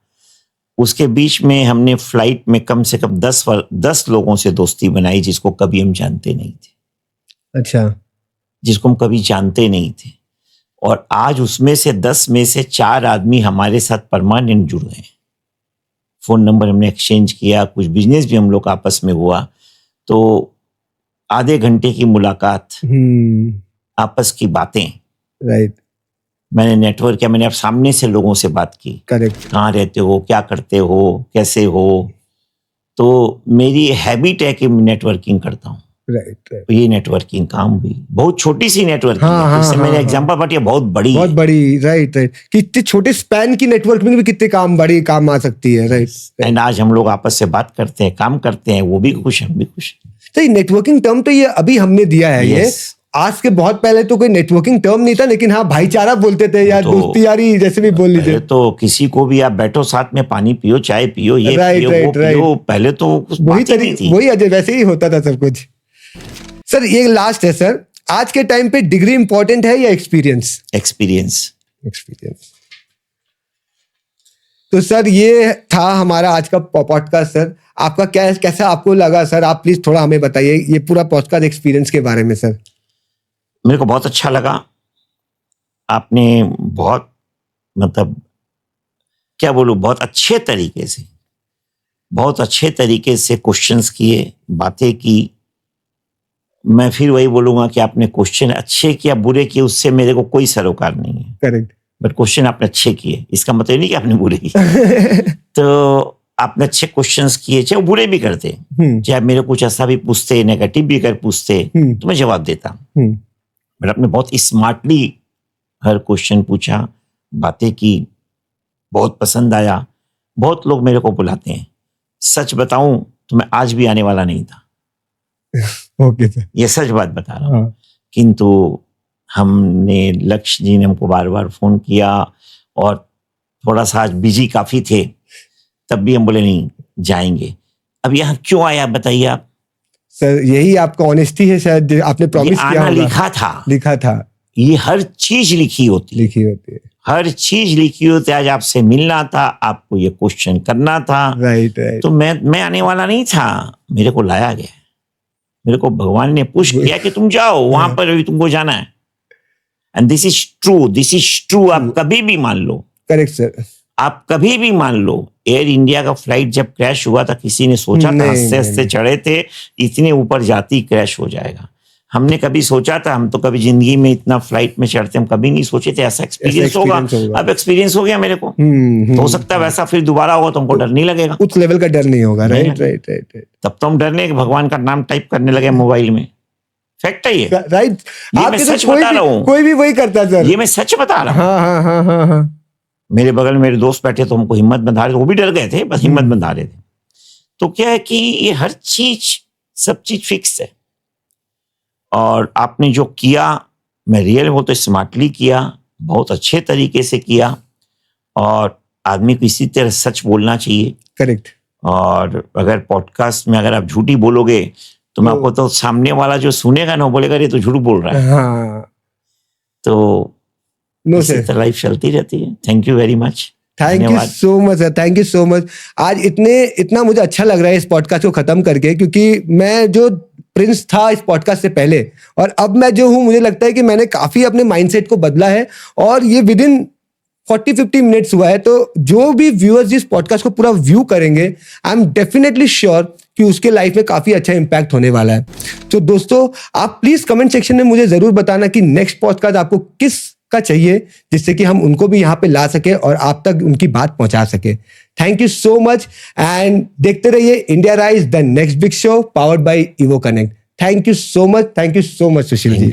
[SPEAKER 2] उसके बीच में हमने फ्लाइट में कम से कम 10 लोगों से दोस्ती बनाई जिसको कभी हम जानते नहीं थे।
[SPEAKER 1] अच्छा।
[SPEAKER 2] जिसको हम कभी जानते नहीं थे, और आज उसमें से 10 में से 4 आदमी हमारे साथ परमानेंट जुड़ गए। फोन नंबर हमने एक्सचेंज किया, कुछ बिजनेस भी हम लोग आपस में हुआ। तो आधे घंटे की मुलाकात, आपस की बातें,
[SPEAKER 1] राइट।
[SPEAKER 2] मैंने नेटवर्क किया, मैंने अब सामने से लोगों से बात की।
[SPEAKER 1] करेक्ट।
[SPEAKER 2] कहाँ रहते हो, क्या करते हो, कैसे हो। तो मेरी हैबिट है कि मैं नेटवर्किंग करता हूँ।
[SPEAKER 1] राइट।
[SPEAKER 2] ये नेटवर्किंग काम हुई, बहुत छोटी सी नेटवर्किंग
[SPEAKER 1] हाँ,
[SPEAKER 2] है, इससे
[SPEAKER 1] हाँ,
[SPEAKER 2] मैंने
[SPEAKER 1] हाँ,
[SPEAKER 2] एग्जांपल, बट ये बहुत बड़ी
[SPEAKER 1] बहुत
[SPEAKER 2] है।
[SPEAKER 1] बड़ी। राइट। कि इतने छोटे स्पैन की नेटवर्क में भी कितने बड़ी काम आ सकती है। राइट।
[SPEAKER 2] एंड आज हम लोग आपस से बात करते हैं, काम करते हैं, वो भी खुश, हम भी खुश।
[SPEAKER 1] तो ये नेटवर्किंग टर्म तो ये अभी हमने दिया है। ये
[SPEAKER 2] Yes.
[SPEAKER 1] आज के बहुत पहले तो कोई नेटवर्किंग टर्म नहीं था, लेकिन हाँ भाईचारा बोलते थे या
[SPEAKER 2] तो
[SPEAKER 1] दोस्ती यारी जैसे भी बोल लीजिए।
[SPEAKER 2] पहले तो किसी को भी आप बैठो साथ में, पानी पियो, चाय पियो, ये
[SPEAKER 1] Right,
[SPEAKER 2] पियो,
[SPEAKER 1] right,
[SPEAKER 2] वो पियो, पहले तो कुछ
[SPEAKER 1] वही
[SPEAKER 2] बात ही नहीं थी।
[SPEAKER 1] वही अजय वैसे ही होता था सब कुछ। सर ये लास्ट है सर, आज के टाइम पे डिग्री इंपॉर्टेंट है या एक्सपीरियंस?
[SPEAKER 2] एक्सपीरियंस।
[SPEAKER 1] तो सर ये था हमारा आज का पॉडकास्ट। सर आपका कैसा आपको लगा सर? आप प्लीज थोड़ा हमें बताइए ये पूरा पॉडकास्ट एक्सपीरियंस के बारे में। सर
[SPEAKER 2] मेरे को बहुत अच्छा लगा। आपने बहुत, मतलब क्या बोलूं, बहुत अच्छे तरीके से क्वेश्चंस किए, बातें की। मैं फिर वही बोलूंगा कि आपने क्वेश्चन अच्छे किया, बुरे किए, उससे मेरे को कोई सरोकार नहीं है।
[SPEAKER 1] करेक्ट।
[SPEAKER 2] बट क्वेश्चन आपने अच्छे किए, इसका मतलब नहीं कि आपने बुरे किए। तो आपने अच्छे क्वेश्चंस किए, चाहे वो बुरे भी करते, चाहे मेरे कुछ ऐसा भी पूछते, नेगेटिव भी अगर पूछते, तो मैं जवाब देता। बट आपने बहुत स्मार्टली हर क्वेश्चन पूछा, बातें की, बहुत पसंद आया। बहुत लोग मेरे को बुलाते हैं, सच बताऊं तो मैं आज भी आने वाला नहीं था।
[SPEAKER 1] ओके सर,
[SPEAKER 2] ये सच बात बता रहा हूँ। किंतु हमने, लक्ष्य जी ने हमको बार बार फोन किया, और थोड़ा सा आज बिजी काफी थे, तब भी हम बोले नहीं जाएंगे। अब यहाँ क्यों आया बताइए आप?
[SPEAKER 1] सर यही आपका ऑनेस्टी है शायद, आपने प्रॉमिस किया होगा। लिखा था।
[SPEAKER 2] ये हर चीज लिखी होती है। हर चीज लिखी होती है। आज आपसे मिलना था, आपको ये क्वेश्चन करना था।
[SPEAKER 1] राइट।
[SPEAKER 2] तो मैं आने वाला नहीं था, मेरे को लाया गया। मेरे को भगवान ने पुश किया कि तुम जाओ वहां पर, अभी तुमको जाना है। And this is true. आप कभी भी मान लो।
[SPEAKER 1] Correct sir.
[SPEAKER 2] आप कभी भी मान लो, एयर इंडिया का फ्लाइट जब क्रैश हुआ था, किसी ने सोचा था? हंसते हंसते चढ़े थे, इतने ऊपर जाती क्रैश हो जाएगा। हमने कभी सोचा था? हम तो कभी जिंदगी में इतना फ्लाइट में चढ़ते हम कभी नहीं सोचे थे ऐसा एक्सपीरियंस होगा। अब एक्सपीरियंस हो गया मेरे को। तो हो सकता है वैसा फिर दोबारा होगा तो हमको डर नहीं लगेगा,
[SPEAKER 1] उस लेवल का डर नहीं होगा। राइट।
[SPEAKER 2] तब तो हम डरने के भगवान का नाम टाइप करने लगे मोबाइल में। फैक्ट है ये।
[SPEAKER 1] राइट।
[SPEAKER 2] ये मैं सच बता रहा हूँ।
[SPEAKER 1] कोई भी वही करता सर।
[SPEAKER 2] ये मैं सच बता रहा हूँ।
[SPEAKER 1] हाँ।
[SPEAKER 2] मेरे बगल में मेरे दोस्त बैठे तो हमको हिम्मत बंधा रहे थे, वो भी डर गए थे, बस हिम्मत बंधा रहे थे। तो क्या है कि ये हर चीज, सब चीज फिक्स है। और आपने जो किया, मैं रियल वो तो स्मार्टली किया, बहुत अच्छे तरीके से किया। और आदमी को इसी तरह सच बोलना चाहिए।
[SPEAKER 1] करेक्ट।
[SPEAKER 2] और अगर पॉडकास्ट में अगर आप झूठी बोलोगे तो मैं आपको, तो सामने वाला जो सुनेगा ना, बोलेगा ये तो झूठ बोल रहा है।
[SPEAKER 1] हाँ।
[SPEAKER 2] तो इसी तरह लाइफ चलती रहती है। Thank you very much.
[SPEAKER 1] Thank you so much sir, thank you so much. आज इतना मुझे अच्छा लग रहा है इस पॉडकास्ट को खत्म करके, क्योंकि मैं जो प्रिंस था इस पॉडकास्ट से पहले और अब मैं जो हूं, मुझे लगता है कि मैंने काफी अपने माइंडसेट को बदला है। और ये विद इन 40-50 मिनट्स हुआ है। तो जो भी व्यूअर्स इस पॉडकास्ट को पूरा व्यू करेंगे, आई एम डेफिनेटली श्योर कि उसके लाइफ में काफी अच्छा इंपैक्ट होने वाला है। तो दोस्तों, आप प्लीज कमेंट सेक्शन में मुझे जरूर बताना कि नेक्स्ट पॉडकास्ट आपको किस का चाहिए, जिससे कि हम उनको भी यहाँ पे ला सके और आप तक उनकी बात पहुंचा सके। Thank you so much and देखते रहिए India rise the next big show, powered by Evo connect. Thank you so much Sushil ji.